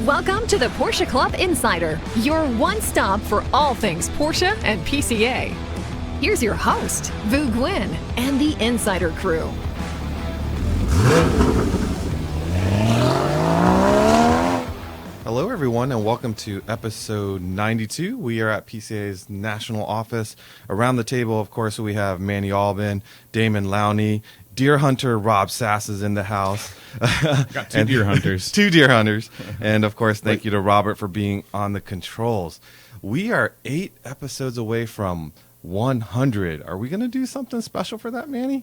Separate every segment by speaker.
Speaker 1: Welcome to the Porsche Club Insider, your one stop for all things Porsche and PCA. Here's your host, Vu Gwyn, and the Insider crew.
Speaker 2: Hello, everyone, and welcome to episode 92. We are at PCA's National Office. Around the table, of course, we have Manny, Damon Lowney, Deer Hunter Rob Sass is in the house.
Speaker 3: Got two deer hunters.
Speaker 2: Two deer hunters. And, of course, thank you to Robert for being on the controls. We are 8 episodes away from 100. Are we going to do something special for that, Manny?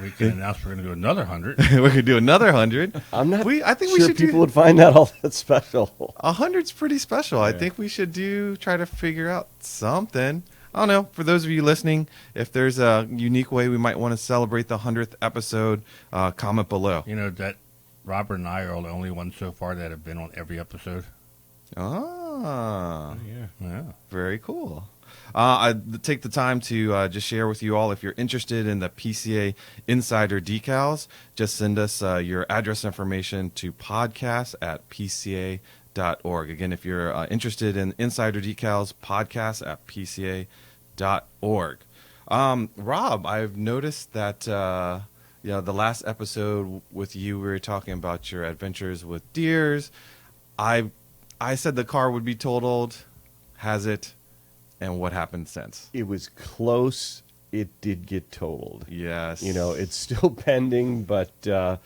Speaker 4: We can announce we're going to do another 100.
Speaker 2: We could do another 100.
Speaker 5: I'm not
Speaker 2: I think
Speaker 5: sure
Speaker 2: we should
Speaker 5: people would find that all that special.
Speaker 2: 100's pretty special. I think we should try to figure out something. I don't know. For those of you listening, if there's a unique way we might want to celebrate the 100th episode, comment below.
Speaker 4: You know that Robert and I are the only ones so far that have been on every episode.
Speaker 2: Ah,
Speaker 4: Yeah.
Speaker 2: very cool. I take the time to just share with you all, if you're interested in the PCA Insider decals, just send us your address information to podcast@pca.org. Again, if you're interested in Insider decals, podcast@pca.org. Rob, I've noticed that the last episode with you, we were talking about your adventures with deers. I said the car would be totaled. Has it? And what happened since?
Speaker 5: It was close. It did get totaled.
Speaker 2: Yes.
Speaker 5: It's still pending, but, what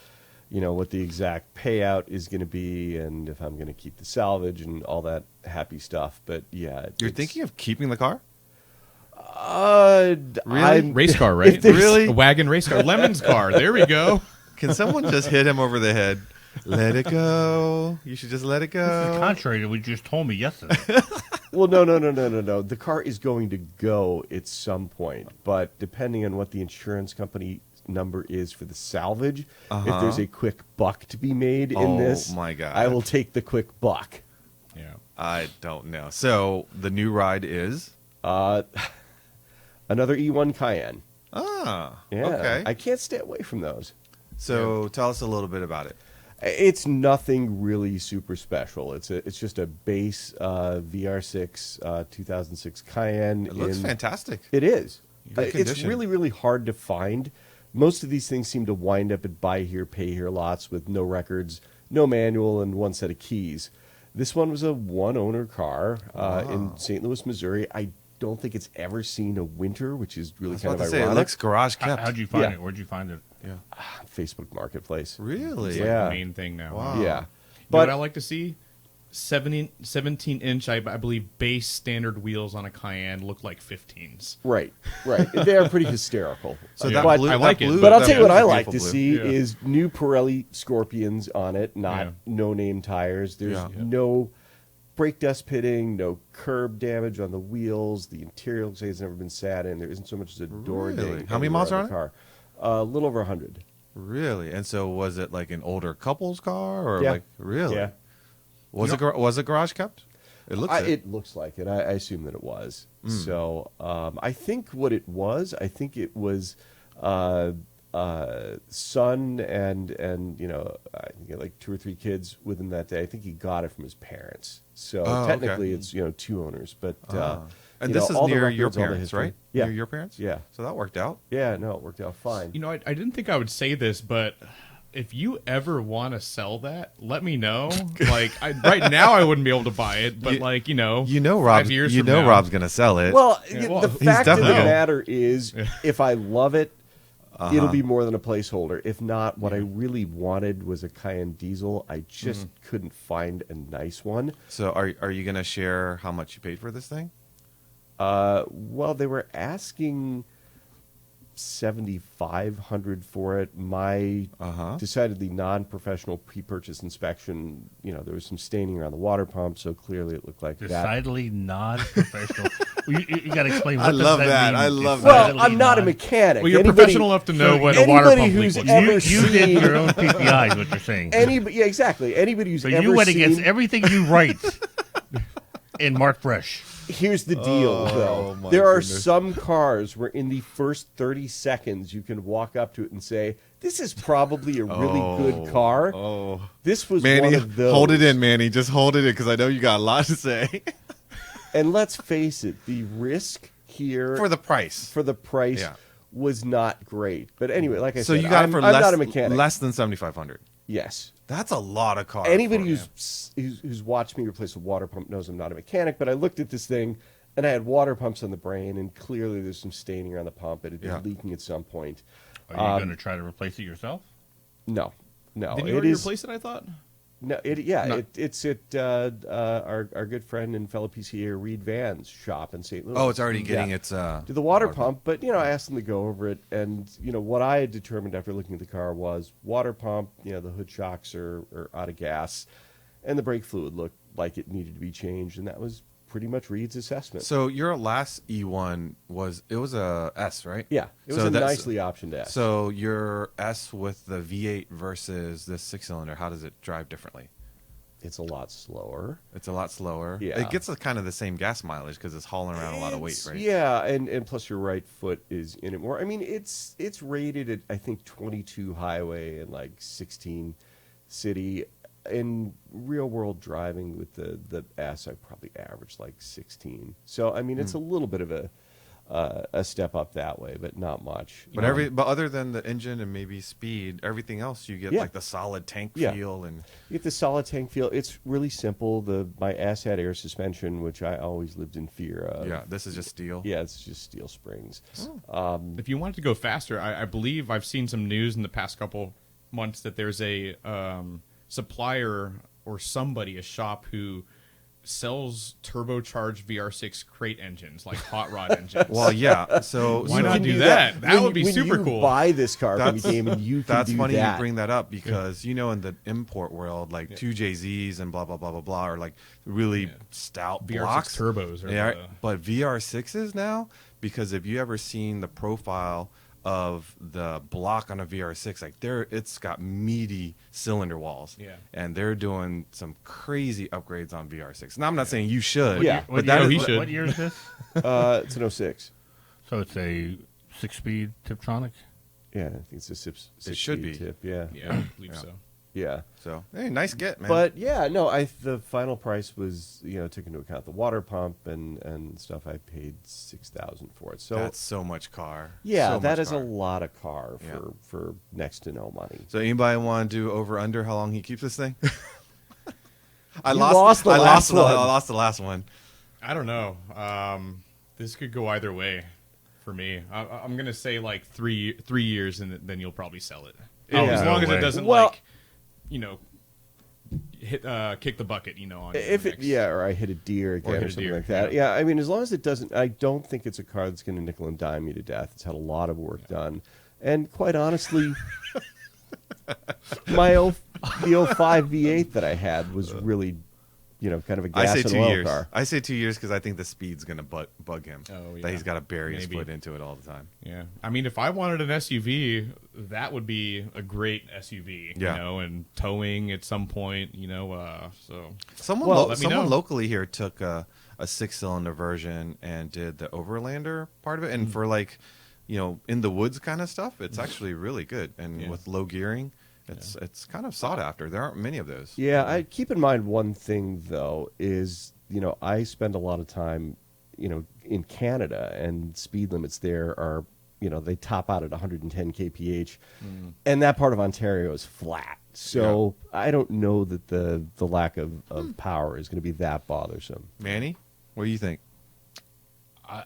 Speaker 5: the exact payout is going to be and if I'm going to keep the salvage and all that happy stuff. But, yeah.
Speaker 2: You're thinking of keeping the car?
Speaker 5: Really?
Speaker 3: Race car, right?
Speaker 2: Really?
Speaker 3: A wagon race car. Lemon's car. There we go.
Speaker 2: Can someone just hit him over the head? Let it go. You should just let it
Speaker 4: This is
Speaker 2: go.
Speaker 4: contrary to what you just told me yesterday.
Speaker 5: Well, no. The car is going to go at some point, but depending on what the insurance company number is for the salvage, if there's a quick buck to be made in this,
Speaker 2: my God.
Speaker 5: I will take the quick buck.
Speaker 3: Yeah.
Speaker 2: I don't know. So the new ride is?
Speaker 5: Another E1 Cayenne.
Speaker 2: Ah,
Speaker 5: Yeah,
Speaker 2: okay.
Speaker 5: I can't stay away from those.
Speaker 2: So tell us a little bit about it.
Speaker 5: It's nothing really super special. It's just a base VR6 2006 Cayenne.
Speaker 2: It looks fantastic.
Speaker 5: It is.
Speaker 2: Good
Speaker 5: It's
Speaker 2: condition.
Speaker 5: really, really hard to find. Most of these things seem to wind up at buy here, pay here lots with no records, no manual, and one set of keys. This one was a one-owner car in St. Louis, Missouri. I don't think it's ever seen a winter, which is really kind of
Speaker 2: It
Speaker 5: ironic.
Speaker 2: looks garage kept.
Speaker 4: How'd you find
Speaker 5: Yeah.
Speaker 4: it? Where'd you find it?
Speaker 2: Yeah.
Speaker 5: Facebook Marketplace.
Speaker 2: Really?
Speaker 3: It's
Speaker 5: Yeah.
Speaker 3: like the main thing now.
Speaker 2: Wow.
Speaker 3: You
Speaker 5: Yeah.
Speaker 3: know
Speaker 5: But
Speaker 3: what I like to see? 17-inch, I believe, base standard wheels on a Cayenne look like 15s.
Speaker 5: Right. They are pretty hysterical.
Speaker 2: So
Speaker 3: Yeah.
Speaker 2: that blue,
Speaker 3: I like
Speaker 2: that
Speaker 3: it.
Speaker 2: blue,
Speaker 5: But I'll
Speaker 2: that
Speaker 5: tell you what
Speaker 2: blue
Speaker 5: I
Speaker 2: is a
Speaker 5: like to
Speaker 2: beautiful
Speaker 5: see
Speaker 3: blue. Yeah.
Speaker 5: is new Pirelli Scorpions on it, not
Speaker 2: Yeah.
Speaker 5: no-name tires. There's
Speaker 2: Yeah.
Speaker 5: no brake dust pitting, no curb damage on the wheels. The interior looks like it's never been sat in. There isn't so much as a door
Speaker 2: Really?
Speaker 5: ding
Speaker 2: How many
Speaker 5: anywhere
Speaker 2: miles are
Speaker 5: on
Speaker 2: on
Speaker 5: the
Speaker 2: it?
Speaker 5: car. A little over 100.
Speaker 2: Really? And so was it like an older couple's car or
Speaker 5: Yeah.
Speaker 2: like really?
Speaker 5: Yeah.
Speaker 2: Was it garage kept? It looks
Speaker 5: It looks like it. I assume that it was. So I think what it was, son and I think he had like 2 or 3 kids within that day. I think he got it from his parents. So
Speaker 2: Oh,
Speaker 5: technically
Speaker 2: okay.
Speaker 5: it's 2 owners, but
Speaker 2: and this is
Speaker 5: all the
Speaker 2: near your
Speaker 5: records, all the
Speaker 2: parents,
Speaker 5: history.
Speaker 2: right?
Speaker 5: Yeah.
Speaker 2: Near your parents?
Speaker 5: Yeah.
Speaker 2: So that worked out.
Speaker 5: Yeah, no, it worked out fine.
Speaker 3: You know, I didn't think I would say this, but if you ever want to sell that, let me know. Like, right now I wouldn't be able to buy it, but
Speaker 2: Rob's,
Speaker 3: 5 years from now.
Speaker 2: Rob's gonna sell it.
Speaker 5: Well,
Speaker 3: well,
Speaker 5: the
Speaker 3: he's
Speaker 5: fact of the
Speaker 2: definitely-
Speaker 5: matter is, if I love it, it'll be more than a placeholder. If not, what I really wanted was a Cayenne diesel. I just couldn't find a nice one.
Speaker 2: So are you gonna share how much you paid for this thing?
Speaker 5: Well, they were asking $7,500 for it. My decidedly non-professional pre-purchase inspection, there was some staining around the water pump, so clearly it looked like that.
Speaker 4: Decidedly non-professional. you got to explain what
Speaker 2: I
Speaker 4: does
Speaker 2: love
Speaker 4: that
Speaker 2: that.
Speaker 4: mean?
Speaker 2: I love that.
Speaker 5: Well,
Speaker 4: Decidedly
Speaker 5: I'm not a
Speaker 4: non-
Speaker 5: mechanic.
Speaker 3: Well, you're
Speaker 5: Anybody-
Speaker 3: professional enough to know what a water
Speaker 5: anybody
Speaker 3: pump leak
Speaker 5: who's
Speaker 3: looks
Speaker 5: ever
Speaker 3: like.
Speaker 4: You did
Speaker 5: seen-
Speaker 4: your own PPI is what you're saying.
Speaker 5: Yeah, exactly. Anybody who's
Speaker 4: So
Speaker 5: ever
Speaker 4: you went
Speaker 5: seen,
Speaker 4: against everything you write in Mark Fresh.
Speaker 5: Here's the deal, though.
Speaker 2: my
Speaker 5: There are
Speaker 2: goodness.
Speaker 5: some cars where in the first 30 seconds you can walk up to it and say, this is probably a really good car.
Speaker 2: Oh,
Speaker 5: This was
Speaker 2: Manny,
Speaker 5: one of those.
Speaker 2: hold it in, Manny. Just hold it in because I know you got a lot to say.
Speaker 5: And let's face it, the risk here
Speaker 2: For the price. Yeah.
Speaker 5: was not great. But anyway, like I
Speaker 2: So
Speaker 5: said,
Speaker 2: you got
Speaker 5: I'm
Speaker 2: it for
Speaker 5: not a mechanic.
Speaker 2: less than 7,500.
Speaker 5: Yes.
Speaker 2: That's a lot of cars.
Speaker 5: Anybody who's watched me replace a water pump knows I'm not a mechanic, but I looked at this thing and I had water pumps on the brain, and clearly there's some staining around the pump. It had been leaking at some point.
Speaker 4: Are you going to try to replace it yourself?
Speaker 5: No.
Speaker 3: Did you already replace it, I thought?
Speaker 5: No, it's at our good friend and fellow PCA Reed Van's shop in St. Louis.
Speaker 2: Oh, it's already getting its
Speaker 5: to the water pump. But I asked them to go over it, and what I had determined after looking at the car was water pump. The hood shocks are out of gas, and the brake fluid looked like it needed to be changed, and that was pretty much Reed's assessment.
Speaker 2: So your last E1 was a S, right?
Speaker 5: Yeah, it was nicely optioned S.
Speaker 2: So your S with the V8 versus the 6-cylinder, how does it drive differently?
Speaker 5: It's a lot slower.
Speaker 2: It's a lot slower.
Speaker 5: Yeah.
Speaker 2: It gets kind of the same gas mileage because it's hauling around a lot of weight, right?
Speaker 5: Yeah, and plus your right foot is in it more. I mean, it's rated at I think 22 highway and like 16 city. In real world driving with the S, I probably averaged like 16. So I mean, it's a little bit of a step up that way, but not much.
Speaker 2: But but other than the engine and maybe speed, everything else you get like the solid tank feel and
Speaker 5: you get the solid tank feel. It's really simple. My S had air suspension, which I always lived in fear of.
Speaker 2: yeah, this is just steel.
Speaker 5: Yeah, it's just steel springs.
Speaker 3: If you wanted to go faster, I believe I've seen some news in the past couple months that there's a supplier or somebody, a shop who sells turbocharged VR6 crate engines, like hot rod engines.
Speaker 2: Well, yeah. So
Speaker 3: Why
Speaker 5: You
Speaker 3: not
Speaker 5: can
Speaker 3: do that? That
Speaker 5: When-
Speaker 3: would be
Speaker 5: when
Speaker 3: super
Speaker 5: you
Speaker 3: cool.
Speaker 5: Buy this car from Damon, you can
Speaker 2: That's
Speaker 5: do
Speaker 2: funny
Speaker 5: that.
Speaker 2: you bring that up because in the import world, like 2JZs and blah blah blah blah blah are like really stout
Speaker 3: VR6
Speaker 2: blocks.
Speaker 3: turbos.
Speaker 2: But VR6s now, because if you ever seen the profile of the block on a VR6, like it's got meaty cylinder walls.
Speaker 3: Yeah.
Speaker 2: And they're doing some crazy upgrades on VR6. Now I'm not saying you should.
Speaker 5: Yeah.
Speaker 2: But that
Speaker 3: he
Speaker 2: is
Speaker 3: should.
Speaker 4: What year is this?
Speaker 5: It's an 06.
Speaker 4: So it's a 6-speed Tiptronic?
Speaker 5: Yeah, I think it's a six
Speaker 2: should
Speaker 5: speed
Speaker 2: be.
Speaker 5: tip. Yeah.
Speaker 3: Yeah, I believe so.
Speaker 5: Yeah.
Speaker 2: So hey, nice get, man.
Speaker 5: But yeah, no, the final price was, took into account the water pump and stuff. I paid $6,000 for it. So
Speaker 2: that's so much car.
Speaker 5: yeah,
Speaker 2: So
Speaker 5: that
Speaker 2: much
Speaker 5: is
Speaker 2: car.
Speaker 5: a lot of car
Speaker 2: Yeah.
Speaker 5: for next to no money.
Speaker 2: So anybody want to do over under how long he keeps this thing? I
Speaker 5: You
Speaker 2: lost
Speaker 5: lost the
Speaker 2: I
Speaker 5: last one.
Speaker 2: I lost the last one.
Speaker 3: I don't know. This could go either way for me. I'm gonna say like 3 years, and then you'll probably sell it.
Speaker 4: Oh,
Speaker 3: As
Speaker 4: no
Speaker 3: long as
Speaker 4: way.
Speaker 3: it doesn't
Speaker 5: Well-
Speaker 3: kick the bucket, on
Speaker 5: If
Speaker 3: the
Speaker 5: it,
Speaker 3: next-
Speaker 5: or I hit a deer again
Speaker 3: hit
Speaker 5: or
Speaker 3: a
Speaker 5: something
Speaker 3: deer,
Speaker 5: like that. Yeah, I mean, as long as it doesn't, I don't think it's a car that's going to nickel and dime you to death. It's had a lot of work done, and quite honestly, the 05 V8 that I had was really, kind of a
Speaker 2: I
Speaker 5: gas
Speaker 2: say
Speaker 5: and
Speaker 2: 2
Speaker 5: oil
Speaker 2: years.
Speaker 5: car.
Speaker 2: I say 2 years because I think the speed's gonna bug him.
Speaker 3: Oh, yeah.
Speaker 2: That he's got to bury his
Speaker 3: Maybe.
Speaker 2: foot into it all the time.
Speaker 3: Yeah, I mean, if I wanted an SUV, that would be a great SUV.
Speaker 2: Yeah.
Speaker 3: And towing at some point. So
Speaker 2: Someone,
Speaker 5: Well,
Speaker 3: let me
Speaker 2: someone
Speaker 3: know.
Speaker 2: locally here took a 6-cylinder version and did the Overlander part of it, and for like, in the woods kind of stuff, it's actually really good. And
Speaker 3: Yeah.
Speaker 2: with low gearing, it's kind of sought after. There aren't many of those.
Speaker 5: Yeah, I keep in mind one thing though is I spend a lot of time in Canada, and speed limits there are they top out at 110 kph, and that part of Ontario is flat. So I don't know that the lack of power is going to be that bothersome.
Speaker 2: Manny, what do you think?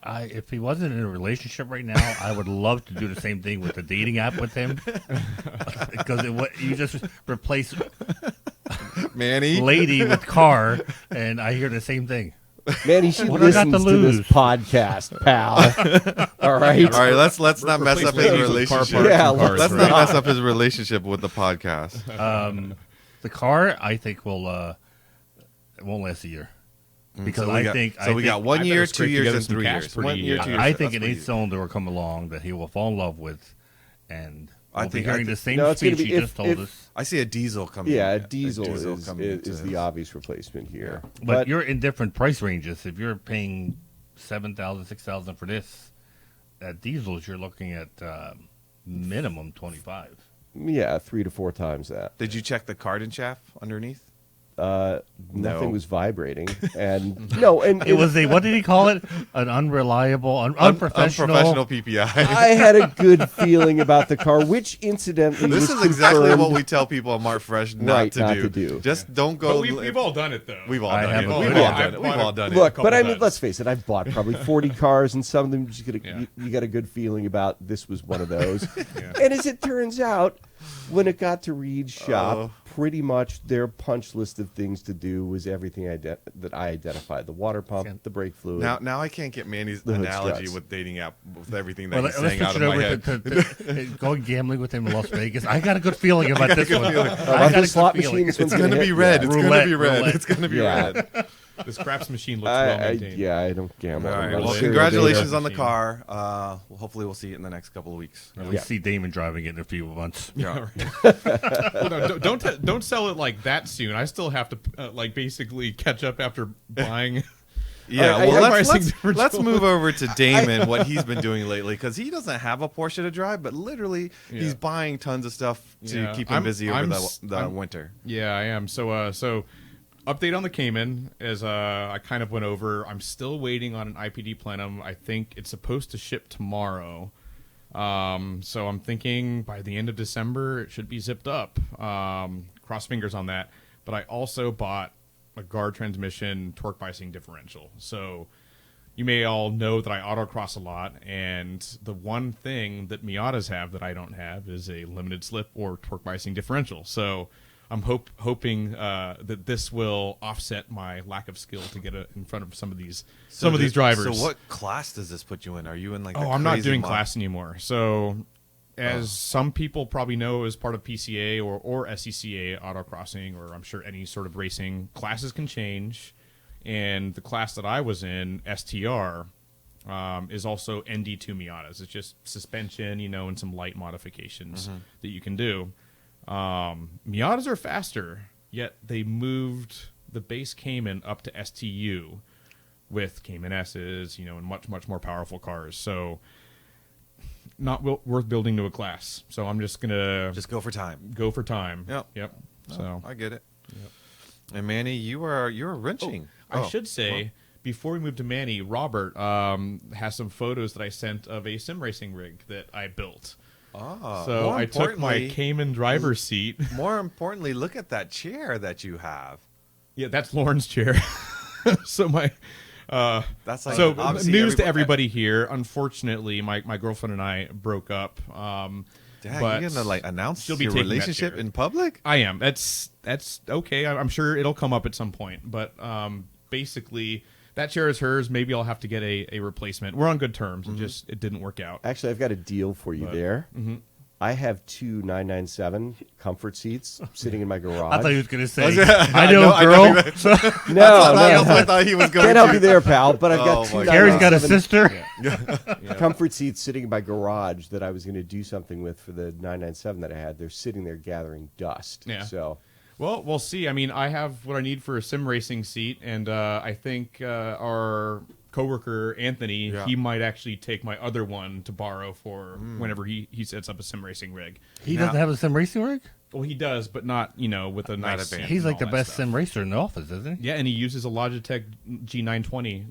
Speaker 4: If he wasn't in a relationship right now, I would love to do the same thing with the dating app with him. Because you just replace
Speaker 2: Manny,
Speaker 4: lady with car, and I hear the same thing.
Speaker 5: Man, he should
Speaker 4: What I got
Speaker 5: listen
Speaker 4: to
Speaker 5: to this
Speaker 4: lose?
Speaker 5: podcast, pal. All right.
Speaker 2: All right, let's not mess up his
Speaker 3: ladies with car
Speaker 2: relationship.
Speaker 3: parts
Speaker 5: Yeah,
Speaker 3: and cars,
Speaker 2: Let's
Speaker 3: right?
Speaker 2: not mess up his relationship with the podcast.
Speaker 4: The car, I think, it won't last a year. Because
Speaker 2: we got 1
Speaker 3: I
Speaker 2: year,
Speaker 3: better
Speaker 2: 2
Speaker 3: scrape
Speaker 2: years,
Speaker 3: together
Speaker 2: and
Speaker 3: some
Speaker 2: 3
Speaker 3: cash
Speaker 2: years.
Speaker 3: pretty
Speaker 2: 1 year, 2 years.
Speaker 4: I think
Speaker 2: that's
Speaker 4: an
Speaker 2: pretty
Speaker 4: 8-cylinder will come along that he will fall in love with, and
Speaker 2: I
Speaker 4: we'll be
Speaker 2: think-
Speaker 4: hearing
Speaker 2: I
Speaker 4: the
Speaker 2: think-
Speaker 4: same
Speaker 5: No, it's gonna
Speaker 4: speech
Speaker 5: be
Speaker 4: he
Speaker 5: if-
Speaker 4: just told
Speaker 5: if-
Speaker 4: us.
Speaker 2: I see a diesel coming.
Speaker 5: Yeah,
Speaker 2: in.
Speaker 5: a diesel
Speaker 2: coming
Speaker 5: is
Speaker 2: into
Speaker 5: the
Speaker 2: this.
Speaker 5: obvious replacement here.
Speaker 4: But you're in different price ranges. If you're paying 7,000, 6,000 for this. At diesels, you're looking at minimum 25.
Speaker 5: Yeah, 3 to 4 times that.
Speaker 2: Did you check the cardan shaft underneath?
Speaker 5: Nothing was vibrating, and no, and
Speaker 4: It was what did he call it? An unreliable, unprofessional.
Speaker 2: Unprofessional PPI.
Speaker 5: I had a good feeling about the car, which incidentally
Speaker 2: This
Speaker 5: was
Speaker 2: is exactly
Speaker 5: confirmed.
Speaker 2: what we tell people at Mart Fresh not to do. Just don't go.
Speaker 3: But we've all done it though.
Speaker 2: We've all
Speaker 4: I
Speaker 2: done
Speaker 4: have
Speaker 2: it.
Speaker 4: a
Speaker 2: We've
Speaker 4: good-
Speaker 2: all
Speaker 4: yeah.
Speaker 2: done it. We've all done it.
Speaker 5: Look,
Speaker 3: couple
Speaker 5: but I mean,
Speaker 3: times.
Speaker 5: let's face it. I've bought probably 40 cars, and some of them
Speaker 3: Yeah.
Speaker 5: you got a good feeling about. This was one of those. And as it turns out, when it got to Reed's shop, pretty much their punch list of things to do was everything that I identified: the water pump, the brake fluid.
Speaker 2: Now I can't get Manny's
Speaker 5: The hood
Speaker 2: analogy
Speaker 5: struts.
Speaker 2: with dating app with everything that
Speaker 4: Well,
Speaker 2: he's
Speaker 4: let's
Speaker 2: saying out
Speaker 4: switch
Speaker 2: of
Speaker 4: it
Speaker 2: my
Speaker 4: over
Speaker 2: head.
Speaker 4: to going gambling with him in Las Vegas. I got a good feeling about this one.
Speaker 5: about
Speaker 4: I got a
Speaker 5: the
Speaker 4: good
Speaker 5: slot
Speaker 4: feeling.
Speaker 5: machine. This
Speaker 2: It's
Speaker 5: one's
Speaker 2: gonna be
Speaker 5: hit.
Speaker 2: red.
Speaker 5: Yeah.
Speaker 2: It's gonna be red.
Speaker 4: Roulette.
Speaker 2: It's gonna be
Speaker 5: Yeah.
Speaker 2: red.
Speaker 3: This craps machine looks well maintained.
Speaker 5: I don't gamble.
Speaker 2: All
Speaker 5: I'm
Speaker 2: right.
Speaker 5: not a
Speaker 2: Well,
Speaker 5: serial
Speaker 2: congratulations
Speaker 5: dater.
Speaker 2: on the car. Hopefully we'll see it in the next couple of weeks.
Speaker 4: We see Damon driving it in a few months.
Speaker 2: Yeah.
Speaker 3: Well, no, don't sell it like that soon. I still have to like basically catch up after buying.
Speaker 2: Yeah,
Speaker 5: I-
Speaker 2: well,
Speaker 5: I-
Speaker 2: let's,
Speaker 3: pricing
Speaker 2: let's,
Speaker 3: differential.
Speaker 2: let's move over to Damon, what he's been doing lately, because he doesn't have a Porsche to drive, but literally he's buying tons of stuff to
Speaker 3: Yeah.
Speaker 2: keep him busy over the
Speaker 3: I'm-
Speaker 2: winter.
Speaker 3: Yeah, I am. So update on the Cayman, as I kind of went over. I'm still waiting on an IPD plenum. I think it's supposed to ship tomorrow. So I'm thinking by the end of December it should be zipped up. Cross fingers on that. But I also bought a guard transmission torque biasing differential. So you may all know that I autocross a lot, and the one thing that Miatas have that I don't have is a limited slip or torque biasing differential. So I'm hoping that this will offset my lack of skill to get in front of some of these drivers.
Speaker 2: So what class does this put you in? Are you in like?
Speaker 3: Oh,
Speaker 2: the
Speaker 3: I'm not
Speaker 2: crazy
Speaker 3: doing
Speaker 2: mod-
Speaker 3: class anymore. So, as some people probably know, as part of PCA or SCCA autocrossing, or I'm sure any sort of racing, classes can change. And the class that I was in, STR, is also ND2 Miatas. It's just suspension, and some light modifications that you can do. Miatas are faster, yet they moved the base Cayman up to STU with Cayman S's, and much more powerful cars. So not worth building to a class. So I'm just gonna
Speaker 2: Just go for time.
Speaker 3: go for time.
Speaker 2: Yep.
Speaker 3: So
Speaker 2: I get it. And Manny, you're wrenching.
Speaker 3: I should say, before we move to Manny, Robert has some photos that I sent of a sim racing rig that I built. So
Speaker 2: more
Speaker 3: I took my
Speaker 2: importantly-
Speaker 3: Cayman driver's seat.
Speaker 2: More importantly, look at that chair that you have.
Speaker 3: Yeah, that's Lauren's chair. So my
Speaker 2: That's like
Speaker 3: so
Speaker 2: obviously
Speaker 3: news to everybody here. Unfortunately, my girlfriend and I broke up.
Speaker 2: Dang,
Speaker 3: but
Speaker 2: you're gonna announce
Speaker 3: she'll be
Speaker 2: your
Speaker 3: taking that
Speaker 2: relationship
Speaker 3: chair.
Speaker 2: in public?
Speaker 3: I am. That's okay. I'm sure it'll come up at some point. But basically, that chair is hers. Maybe I'll have to get a replacement. We're on good terms. It didn't work out.
Speaker 5: Actually, I've got a deal for you there.
Speaker 3: Mm-hmm.
Speaker 5: I have 2 997 comfort seats sitting in my garage.
Speaker 4: I thought he was going to say,
Speaker 2: I
Speaker 4: I know,
Speaker 2: know, I know
Speaker 4: girl.
Speaker 2: he
Speaker 5: no,
Speaker 2: That's what I
Speaker 5: no.
Speaker 2: thought he was going
Speaker 5: Can't help
Speaker 2: to.
Speaker 5: you there, pal. But I've got
Speaker 2: Oh,
Speaker 5: 2
Speaker 2: my God.
Speaker 4: Carrie's got a
Speaker 5: 997
Speaker 4: sister.
Speaker 5: comfort seats sitting in my garage that I was going to do something with for the 997 that I had. They're sitting there gathering dust.
Speaker 3: Yeah.
Speaker 5: So
Speaker 3: Well, we'll see. I mean, I have what I need for a sim racing seat, and I think our coworker Anthony,
Speaker 2: Yeah.
Speaker 3: he might actually take my other one to borrow for whenever he sets up a sim racing rig.
Speaker 4: He doesn't have a sim racing rig?
Speaker 3: Well, he does, but not with a nice.
Speaker 2: advanced.
Speaker 3: seat
Speaker 4: He's
Speaker 3: and
Speaker 4: like the
Speaker 3: all that
Speaker 4: best
Speaker 3: stuff.
Speaker 4: sim racer in the office, isn't he?
Speaker 3: Yeah, and he uses a Logitech G920,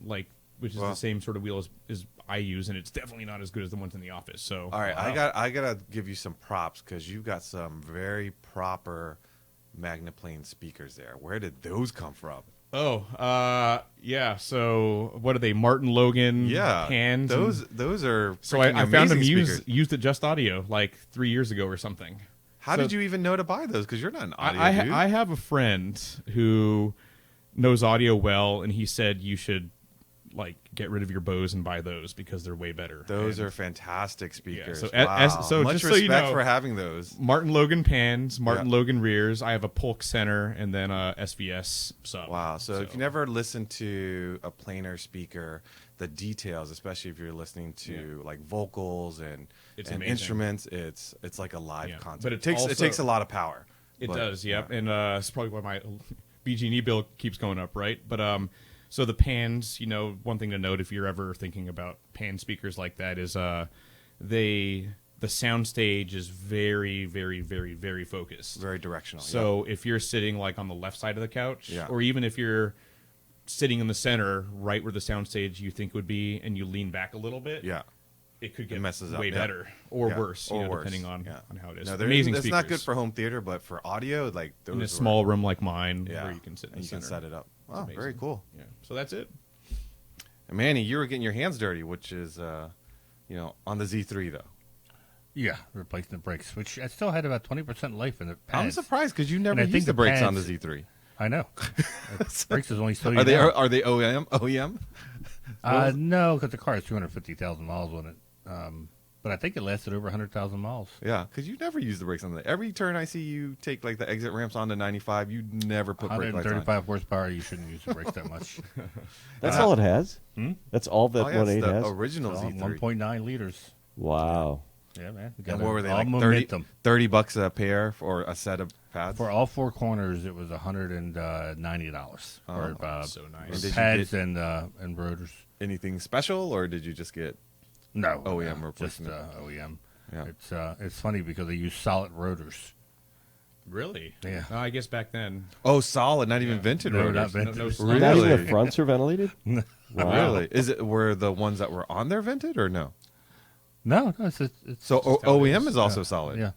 Speaker 3: which is
Speaker 2: Wow.
Speaker 3: the same sort of wheel as I use, and it's definitely not as good as the ones in the office. So,
Speaker 2: All right, I gotta give you some props because you've got some very proper Magnaplane speakers there. Where did those come from?
Speaker 3: Yeah. So, what are they? Martin Logan.
Speaker 2: Yeah,
Speaker 3: Pans. and-
Speaker 2: those are.
Speaker 3: So
Speaker 2: freaking
Speaker 3: I found them
Speaker 2: amazing
Speaker 3: used
Speaker 2: speakers.
Speaker 3: at Just Audio like 3 years ago or something.
Speaker 2: How
Speaker 3: so-
Speaker 2: did you even know to buy those? Because you're not an audio dude.
Speaker 3: I have a friend who knows audio well, and he said you should get rid of your Bose and buy those because they're way better.
Speaker 2: Those
Speaker 3: And
Speaker 2: are fantastic speakers.
Speaker 3: so
Speaker 2: wow.
Speaker 3: so
Speaker 2: much
Speaker 3: just so
Speaker 2: respect
Speaker 3: you know-
Speaker 2: for having those.
Speaker 3: Martin Logan pans, Martin
Speaker 2: Yeah.
Speaker 3: Logan rears. I have a Polk center and then a SVS sub.
Speaker 2: Wow. So if you never listen to a planar speaker, the details, especially if you're listening to like vocals and
Speaker 3: It's
Speaker 2: and
Speaker 3: amazing.
Speaker 2: instruments, it's like a live
Speaker 3: Yeah.
Speaker 2: concert.
Speaker 3: But
Speaker 2: It
Speaker 3: it's
Speaker 2: takes
Speaker 3: also-
Speaker 2: a lot of power.
Speaker 3: It
Speaker 2: But,
Speaker 3: does, yep.
Speaker 2: yeah.
Speaker 3: And it's probably why my BG&E bill keeps going up, right? But So the pans, one thing to note if you're ever thinking about pan speakers like that is the sound stage is very, very, very, very focused.
Speaker 2: Very directional.
Speaker 3: So if you're sitting like on the left side of the couch,
Speaker 2: Yeah.
Speaker 3: or even if you're sitting in the center, right where the sound stage you think would be, and you lean back a little bit,
Speaker 2: Yeah.
Speaker 3: it could get
Speaker 2: messes up,
Speaker 3: way
Speaker 2: yeah.
Speaker 3: better or
Speaker 2: Yeah.
Speaker 3: worse,
Speaker 2: Or worse.
Speaker 3: depending on
Speaker 2: Yeah.
Speaker 3: how it is.
Speaker 2: No,
Speaker 3: Amazing
Speaker 2: it's
Speaker 3: speakers.
Speaker 2: not good for home theater, but for audio, like those
Speaker 3: in a
Speaker 2: were-
Speaker 3: small room like mine,
Speaker 2: yeah,
Speaker 3: where you can sit in
Speaker 2: and
Speaker 3: the
Speaker 2: you can
Speaker 3: center.
Speaker 2: set it up.
Speaker 3: It's
Speaker 2: Oh,
Speaker 3: amazing.
Speaker 2: very cool.
Speaker 3: Yeah. So that's it.
Speaker 2: And Manny, you were getting your hands dirty, which is, on the Z3 though.
Speaker 4: Yeah, replacing the brakes, which I still had about 20% life in the
Speaker 2: I'm
Speaker 4: pads.
Speaker 2: surprised because you never
Speaker 4: And I think
Speaker 2: used the
Speaker 4: the
Speaker 2: brakes on the
Speaker 4: pads-
Speaker 2: Z3.
Speaker 4: I know. Brakes is only so you
Speaker 2: Are they
Speaker 4: down.
Speaker 2: are they OEM?
Speaker 4: No, because the car has 250,000 miles on it. But I think it lasted over 100,000 miles.
Speaker 2: Yeah, because you never use the brakes on the. Every turn I see you take like the exit ramps onto 95, you never put brake lights on.
Speaker 4: 135 horsepower, you shouldn't use the brakes that much.
Speaker 5: That's all it has.
Speaker 4: Hmm?
Speaker 5: That's all that
Speaker 2: Oh, yeah, it's
Speaker 5: 1.8
Speaker 2: the
Speaker 5: has.
Speaker 2: original
Speaker 4: So,
Speaker 2: Z3.
Speaker 4: 1.9 liters.
Speaker 5: Wow.
Speaker 4: Yeah, man. We
Speaker 2: And
Speaker 4: got
Speaker 2: what were they
Speaker 4: all
Speaker 2: like?
Speaker 4: momentum.
Speaker 2: $30 a pair for a set of pads.
Speaker 4: For all four corners, it was $190 for
Speaker 3: so nice.
Speaker 2: And did you
Speaker 4: pads
Speaker 2: get-
Speaker 4: and rotors.
Speaker 2: Anything special, or did you just get?
Speaker 4: No,
Speaker 2: OEM
Speaker 4: no, just
Speaker 2: replacement.
Speaker 4: OEM.
Speaker 2: Yeah.
Speaker 4: It's funny because they use solid rotors.
Speaker 3: Really?
Speaker 4: Yeah.
Speaker 3: I guess back then.
Speaker 2: Oh, solid, not even vented
Speaker 4: No,
Speaker 2: rotors.
Speaker 4: not vented.
Speaker 2: Really?
Speaker 5: Not even the fronts are ventilated? Wow.
Speaker 2: Really? Were the ones that were on there vented or no?
Speaker 4: No, it's
Speaker 2: So
Speaker 3: just how it
Speaker 2: OEM
Speaker 3: is.
Speaker 2: is also solid.
Speaker 4: yeah.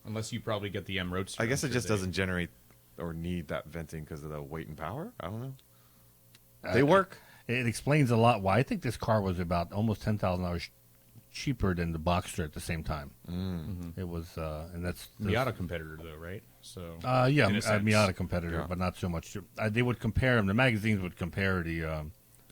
Speaker 3: Unless you probably get the M Roadster.
Speaker 2: I guess
Speaker 3: I'm
Speaker 2: it
Speaker 3: sure
Speaker 2: just
Speaker 3: they-
Speaker 2: doesn't generate or need that venting because of the weight and power. I don't know.
Speaker 4: Uh,
Speaker 2: They work.
Speaker 4: It explains a lot why I think this car was about almost $10,000 cheaper than the Boxster at the same time. It was, and that's
Speaker 3: Miata competitor though, right? So
Speaker 4: yeah,
Speaker 3: in a
Speaker 4: a
Speaker 3: sense.
Speaker 4: Miata competitor,
Speaker 2: Yeah.
Speaker 4: but not so much. They would compare them. The magazines would compare the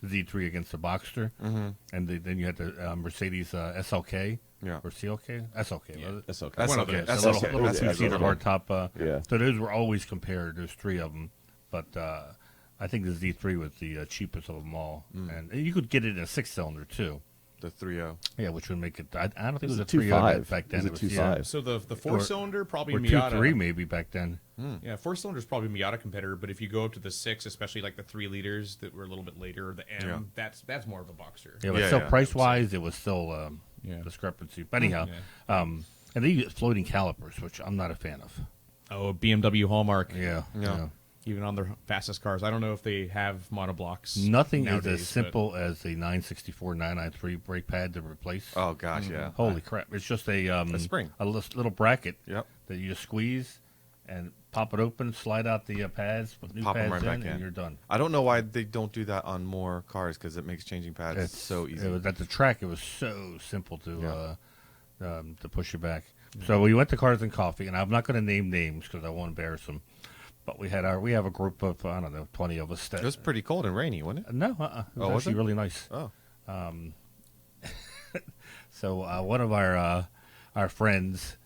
Speaker 4: Z3 against the Boxster, and then you had the Mercedes SLK.
Speaker 2: Yeah.
Speaker 4: Or CLK? SLK,
Speaker 3: Yeah.
Speaker 4: was it?
Speaker 5: That's okay.
Speaker 2: That's
Speaker 3: One of
Speaker 2: okay.
Speaker 3: those.
Speaker 2: That's
Speaker 4: The little,
Speaker 2: okay.
Speaker 4: little
Speaker 2: That's
Speaker 4: two-seater
Speaker 2: okay.
Speaker 4: hardtop.
Speaker 5: Yeah.
Speaker 4: So those were always compared. There's three of them, but I think the Z3 was the cheapest of them all, and you could get it in a six-cylinder too.
Speaker 2: The 3.0.
Speaker 4: Yeah, which would make it. I don't think it was a
Speaker 5: 2.5.
Speaker 4: 3.0 back then.
Speaker 5: It was a
Speaker 4: yeah.
Speaker 5: 2.5.
Speaker 3: So the four-cylinder probably
Speaker 4: Or
Speaker 3: Miata.
Speaker 4: 2.3 maybe back then.
Speaker 3: Yeah, four-cylinder is probably Miata competitor, but if you go up to the 6, especially like the 3 liters that were a little bit later, or the M, that's more of a Boxster.
Speaker 4: Yeah, but
Speaker 2: Yeah,
Speaker 4: still
Speaker 2: yeah.
Speaker 4: price-wise, it was still
Speaker 3: Yeah.
Speaker 4: discrepancy. But anyhow, and they use floating calipers, which I'm not a fan of.
Speaker 3: Oh, BMW Hallmark.
Speaker 4: Yeah,
Speaker 2: Yeah.
Speaker 3: Even on their fastest cars. I don't know if they have monoblocks.
Speaker 4: Nothing is
Speaker 3: nowadays,
Speaker 4: as simple as a 964 993 brake pad to replace.
Speaker 2: Oh gosh, yeah.
Speaker 4: Holy crap! It's just a
Speaker 2: spring.
Speaker 4: a little bracket
Speaker 2: Yep.
Speaker 4: that you just squeeze and pop it open, slide out the pads, put new
Speaker 2: Pop 'em
Speaker 4: pads
Speaker 2: right
Speaker 4: in,
Speaker 2: back
Speaker 4: and
Speaker 2: in.
Speaker 4: you're done.
Speaker 2: I don't know why they don't do that on more cars because it makes changing pads
Speaker 4: It's
Speaker 2: so easy.
Speaker 4: It was, at the track, it was so simple
Speaker 2: Yeah.
Speaker 4: to push it back. So we went to Cars and Coffee, and I'm not going to name names because I won't embarrass them. But we have a group of I don't know 20 of us. That,
Speaker 2: It was pretty cold and rainy, wasn't it?
Speaker 4: no, it was
Speaker 2: Oh, was
Speaker 4: actually
Speaker 2: it?
Speaker 4: really nice.
Speaker 2: Oh,
Speaker 4: So one of our friends,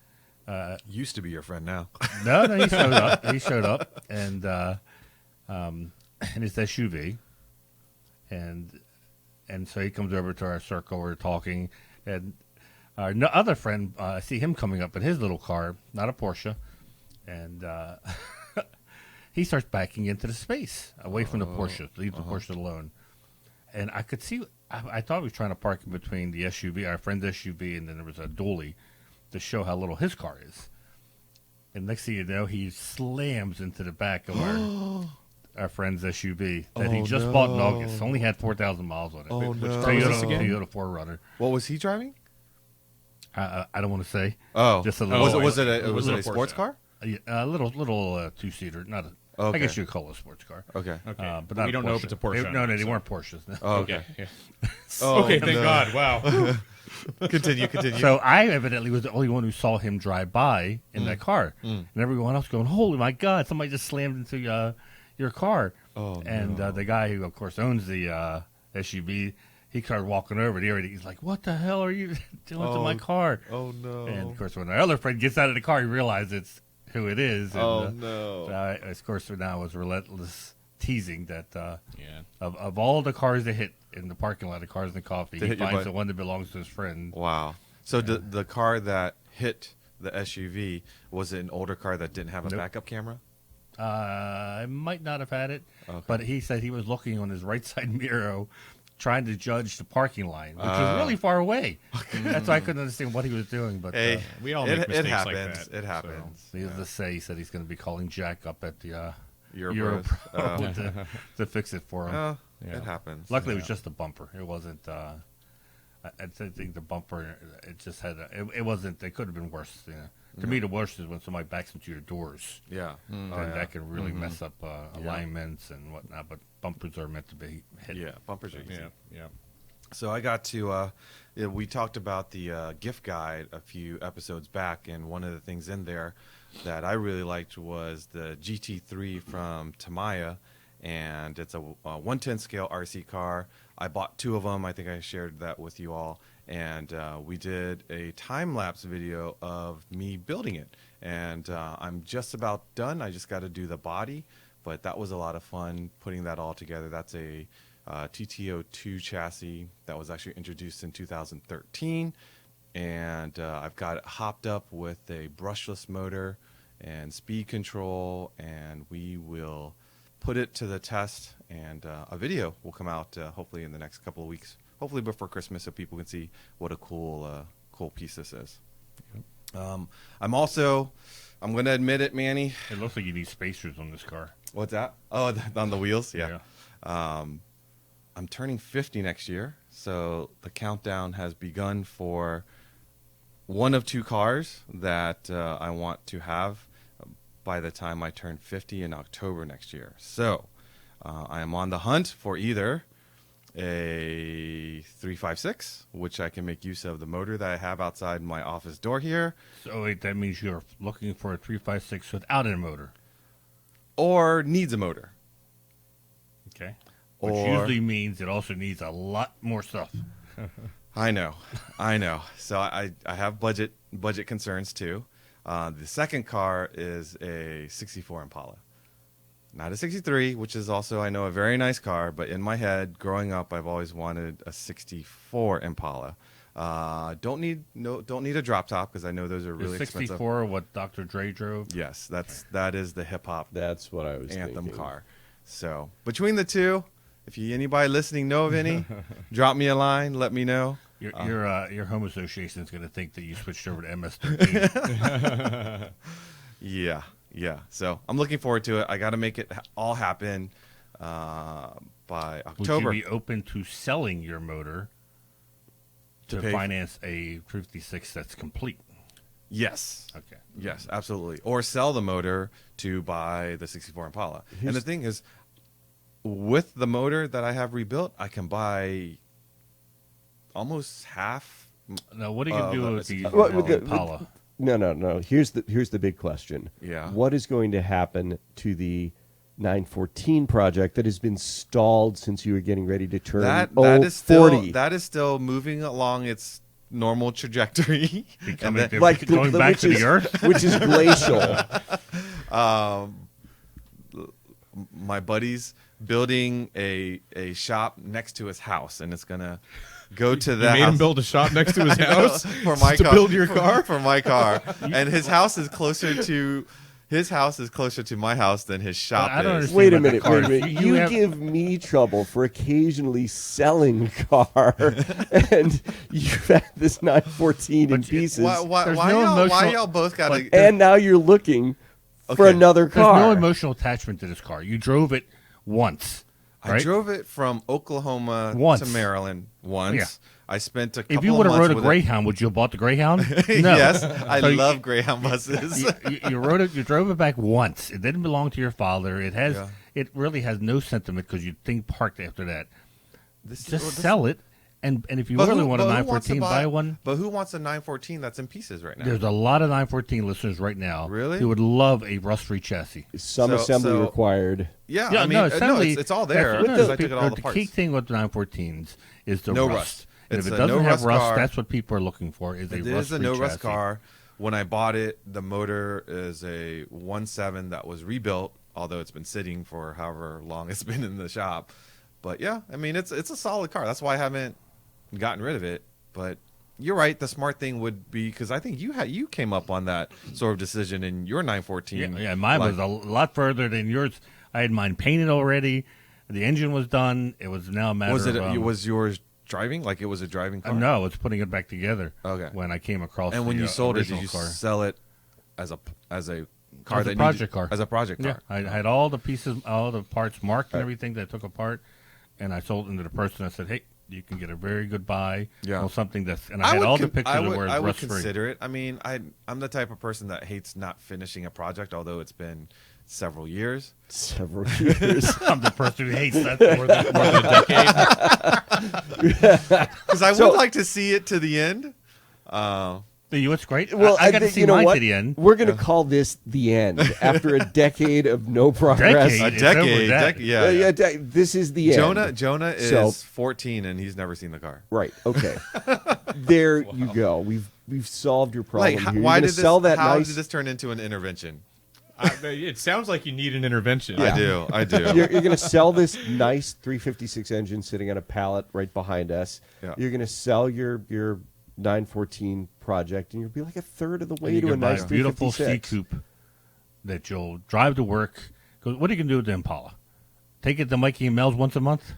Speaker 2: used to be your friend now.
Speaker 4: no, he showed up. He showed up and in his SUV, and so he comes over to our circle. We're talking, and our other friend, I see him coming up in his little car, not a Porsche, and he starts backing into the space away from the Porsche, leave the Porsche alone. And I could see, I thought he was trying to park in between the SUV, our friend's SUV, and then there was a dually to show how little his car is. And next thing you know, he slams into the back of our friend's SUV that he just bought in August. Only had 4,000 miles on it.
Speaker 2: Oh,
Speaker 3: Which
Speaker 2: no.
Speaker 3: car was this again?
Speaker 4: Toyota 4Runner.
Speaker 2: What was he driving?
Speaker 4: I don't want to say.
Speaker 2: Oh,
Speaker 4: Just a little.
Speaker 2: Was it a
Speaker 3: was it a
Speaker 2: sports
Speaker 3: Porsche?
Speaker 2: car?
Speaker 4: A little two-seater. Not a.
Speaker 2: Okay.
Speaker 4: I guess you'd call it a sports car.
Speaker 2: Okay.
Speaker 3: Okay.
Speaker 4: But not
Speaker 3: we
Speaker 4: a
Speaker 3: don't know if
Speaker 4: Porsche.
Speaker 3: it's a Porsche.
Speaker 4: They,
Speaker 3: or
Speaker 4: no,
Speaker 3: not,
Speaker 4: they
Speaker 3: so-
Speaker 4: weren't Porsches. No.
Speaker 2: Oh, okay.
Speaker 3: Yeah.
Speaker 2: Oh,
Speaker 3: Okay, thank
Speaker 2: no.
Speaker 3: God. Wow.
Speaker 2: Continue.
Speaker 4: So I evidently was the only one who saw him drive by in that car, and everyone else going, "Holy my God! Somebody just slammed into your car!"
Speaker 2: Oh,
Speaker 4: and
Speaker 2: no.
Speaker 4: the guy who, of course, owns the SUV, he started walking over there, and he's like, "What the hell are you doing to my car?"
Speaker 2: Oh no.
Speaker 4: And of course, when our other friend gets out of the car, he realizes it's who it is. And,
Speaker 2: Oh no.
Speaker 4: of course, now was relentless teasing that
Speaker 3: Yeah.
Speaker 4: of all the cars that hit in the parking lot of Cars and Coffee,
Speaker 2: To
Speaker 4: he
Speaker 2: hit your
Speaker 4: finds
Speaker 2: butt.
Speaker 4: the one that belongs to his friend.
Speaker 2: Wow. So the car that hit the SUV, was it an older car that didn't have a
Speaker 4: Nope.
Speaker 2: backup camera?
Speaker 4: I might not have had it, but he said he was looking on his right side mirror, trying to judge the parking line, which was really far away. That's why I couldn't understand what he was doing. But
Speaker 2: Hey,
Speaker 3: we all make mistakes
Speaker 2: it happens.
Speaker 3: like that.
Speaker 2: It happens.
Speaker 4: needless to say, he said he's going to be calling Jack up at the
Speaker 2: Europro.
Speaker 4: Europro to fix it for him.
Speaker 3: Yeah.
Speaker 2: It happens.
Speaker 4: Luckily, it was just the bumper. It wasn't. I think the bumper. It just had. It wasn't. It could have been worse. You know. To me, the worst is when somebody backs into your doors.
Speaker 2: Yeah.
Speaker 4: And that can really mess up alignments and whatnot. But bumpers are meant to be hit.
Speaker 2: Yeah, bumpers are easy.
Speaker 3: Yeah.
Speaker 2: So I got to, we talked about the gift guide a few episodes back, and one of the things in there that I really liked was the GT3 from Tamiya, and it's a 110 scale RC car. I bought 2 of them. I think I shared that with you all. And we did a time-lapse video of me building it. And I'm just about done. I just got to do the body. But that was a lot of fun putting that all together. That's a TTO2 chassis that was actually introduced in 2013. And I've got it hopped up with a brushless motor and speed control. And we will put it to the test. And a video will come out hopefully in the next couple of weeks. Hopefully before Christmas, so people can see what a cool piece this is. I'm going to admit it, Manny.
Speaker 4: It looks like you need spacers on this car.
Speaker 2: What's that? Oh, on the wheels? Yeah.
Speaker 4: Yeah.
Speaker 2: I'm turning 50 next year, so the countdown has begun for one of 2 cars that I want to have by the time I turn 50 in October next year. So I am on the hunt for either a 356, which I can make use of the motor that I have outside my office door here.
Speaker 4: So wait, that means you're looking for a 356 without a motor.
Speaker 2: Or needs a motor.
Speaker 4: Okay. Which
Speaker 2: Or-
Speaker 4: usually means it also needs a lot more stuff.
Speaker 2: I know. So I have budget concerns too. The second car is a 64 Impala. Not a 63, which is also, I know, a very nice car, but in my head, growing up, I've always wanted a 64 Impala. Don't need a drop top because I know those are really
Speaker 4: Is 64 what Dr. Dre drove?
Speaker 2: expensive. Yes, that is the hip hop
Speaker 5: That's what I was
Speaker 2: anthem
Speaker 5: thinking.
Speaker 2: car. So between the two, if anybody listening know of any, drop me a line, let me know.
Speaker 4: Your home association is going to think that you switched over to MS-13.
Speaker 2: Yeah. So I'm looking forward to it. I got to make it all happen by
Speaker 4: Would
Speaker 2: October.
Speaker 4: you be open to selling your motor to
Speaker 2: pay-
Speaker 4: finance a 56 that's complete?
Speaker 2: Yes.
Speaker 4: Okay.
Speaker 2: Yes, absolutely. Or sell the motor to buy the 64 Impala. And the thing is, with the motor that I have rebuilt, I can buy almost half.
Speaker 4: Now, what are you going to do with the
Speaker 5: Well, with the-
Speaker 4: Impala?
Speaker 5: No. Here's the big question.
Speaker 2: Yeah.
Speaker 5: What is going to happen to the 914 project that has been stalled since you were getting ready to turn
Speaker 2: That
Speaker 5: 40?
Speaker 2: that is still moving along its normal trajectory.
Speaker 4: Becoming
Speaker 2: And then-
Speaker 5: like
Speaker 4: going back
Speaker 5: which
Speaker 4: to
Speaker 5: is,
Speaker 4: the Earth?
Speaker 5: which is glacial.
Speaker 2: my buddy's building a shop next to his house, and it's gonna go to
Speaker 3: You
Speaker 2: that
Speaker 3: made
Speaker 2: house.
Speaker 3: him build a shop next to his
Speaker 2: I know,
Speaker 3: house
Speaker 2: for my
Speaker 3: to
Speaker 2: car,
Speaker 3: build your car.
Speaker 2: for my car, and his house is closer to my house than his shop
Speaker 4: I don't
Speaker 2: is.
Speaker 4: understand.
Speaker 5: Wait a
Speaker 4: about the
Speaker 5: minute.
Speaker 4: cars.
Speaker 5: Wait a minute.
Speaker 4: You
Speaker 5: You
Speaker 4: have-
Speaker 5: give me trouble for occasionally selling a car, and you've had this 914 in
Speaker 4: But you-
Speaker 5: pieces,
Speaker 2: Why
Speaker 4: There's no
Speaker 2: why
Speaker 4: emotional-
Speaker 2: y'all both gotta?
Speaker 5: and now you're looking for
Speaker 2: Okay.
Speaker 5: another
Speaker 4: There's
Speaker 5: car.
Speaker 4: no emotional attachment to this car. You drove it once.
Speaker 2: I
Speaker 4: right?
Speaker 2: drove it from Oklahoma
Speaker 4: Once.
Speaker 2: to Maryland once.
Speaker 4: Yeah.
Speaker 2: I spent a couple
Speaker 4: If you
Speaker 2: of
Speaker 4: would have
Speaker 2: months
Speaker 4: rode a
Speaker 2: with it.
Speaker 4: Greyhound, would you have bought the Greyhound? No.
Speaker 2: Yes, I
Speaker 4: So
Speaker 2: love Greyhound buses.
Speaker 4: You rode it. You drove it back once. It didn't belong to your father. It has.
Speaker 2: Yeah.
Speaker 4: It really has no sentiment because you think parked after that.
Speaker 2: This-
Speaker 4: Just
Speaker 2: well, this-
Speaker 4: sell it, and if you
Speaker 2: But
Speaker 4: really
Speaker 2: who-
Speaker 4: want a
Speaker 2: but who wants to
Speaker 4: 914, buy one.
Speaker 2: But who wants a 914 that's in pieces right now?
Speaker 4: There's a lot of 914 listeners right now
Speaker 2: Really?
Speaker 4: who would love a rust-free chassis.
Speaker 5: Some
Speaker 2: So-
Speaker 5: assembly
Speaker 2: so-
Speaker 5: required.
Speaker 2: Yeah,
Speaker 4: Yeah,
Speaker 2: I mean,
Speaker 4: assembly,
Speaker 2: it's all there.
Speaker 4: that's-
Speaker 2: because
Speaker 4: no,
Speaker 2: I took it all
Speaker 4: the
Speaker 2: apart.
Speaker 4: key thing with the 914s is the
Speaker 2: No
Speaker 4: rust.
Speaker 2: rust.
Speaker 4: And
Speaker 2: It's
Speaker 4: if it
Speaker 2: a
Speaker 4: doesn't
Speaker 2: no
Speaker 4: have
Speaker 2: rust
Speaker 4: rust,
Speaker 2: car.
Speaker 4: that's what people are looking for. Is a
Speaker 2: It is
Speaker 4: rust-free
Speaker 2: a no rust
Speaker 4: chassis.
Speaker 2: car. When I bought it, the motor is a 1.7 that was rebuilt, although it's been sitting for however long it's been in the shop. But yeah, I mean, it's a solid car. That's why I haven't gotten rid of it. But you're right. The smart thing would be, because I think you came up on that sort of decision in your 914.
Speaker 4: Yeah, mine was a lot further than yours. I had mine painted already. The engine was done. It was now a matter of...
Speaker 2: Was yours driving? Like it was a driving car?
Speaker 4: No, it's putting it back together.
Speaker 2: Okay.
Speaker 4: When I came across
Speaker 2: And when you sold it, did you
Speaker 4: car.
Speaker 2: sell it as a car?
Speaker 4: As a project car.
Speaker 2: As a project car.
Speaker 4: Yeah, I had all the pieces, all the parts marked and everything that I took apart, and I sold them to the person. I said, hey, you can get a very good buy on something that's... And I had all the pictures of where it's
Speaker 2: I would
Speaker 4: rust-free.
Speaker 2: consider it. I mean, I'm the type of person that hates not finishing a project, although it's been several years.
Speaker 5: Several years.
Speaker 4: I'm the person who hates that.
Speaker 3: More than a decade.
Speaker 2: Because I would like to see it to the end.
Speaker 4: What's great?
Speaker 5: Well,
Speaker 4: I got to see mine to the end.
Speaker 5: We're going to call this the end after a decade of no progress.
Speaker 4: Decade?
Speaker 2: A
Speaker 4: It's over
Speaker 2: decade.
Speaker 4: that.
Speaker 2: Yeah.
Speaker 5: This is the end.
Speaker 2: Jonah is
Speaker 5: So-
Speaker 2: 14 and he's never seen the car.
Speaker 5: Right. Okay. There you go. We've solved your problem.
Speaker 2: Like,
Speaker 5: here. You're
Speaker 2: why
Speaker 5: gonna
Speaker 2: did this?
Speaker 5: sell that
Speaker 2: How
Speaker 5: nice?
Speaker 2: did this turn into an intervention?
Speaker 3: It sounds like you need an intervention.
Speaker 5: Yeah.
Speaker 2: I do.
Speaker 5: You're going to sell this nice 356 engine sitting on a pallet right behind us.
Speaker 2: Yeah.
Speaker 5: You're going to sell your 914 project, and you'll be like a third of the way
Speaker 4: You
Speaker 5: to a
Speaker 4: can buy
Speaker 5: nice
Speaker 4: a beautiful C
Speaker 5: 356.
Speaker 4: coupe that you'll drive to work. 'Cause what are you going to do with the Impala? Take it to Mikey and Mel's once a month?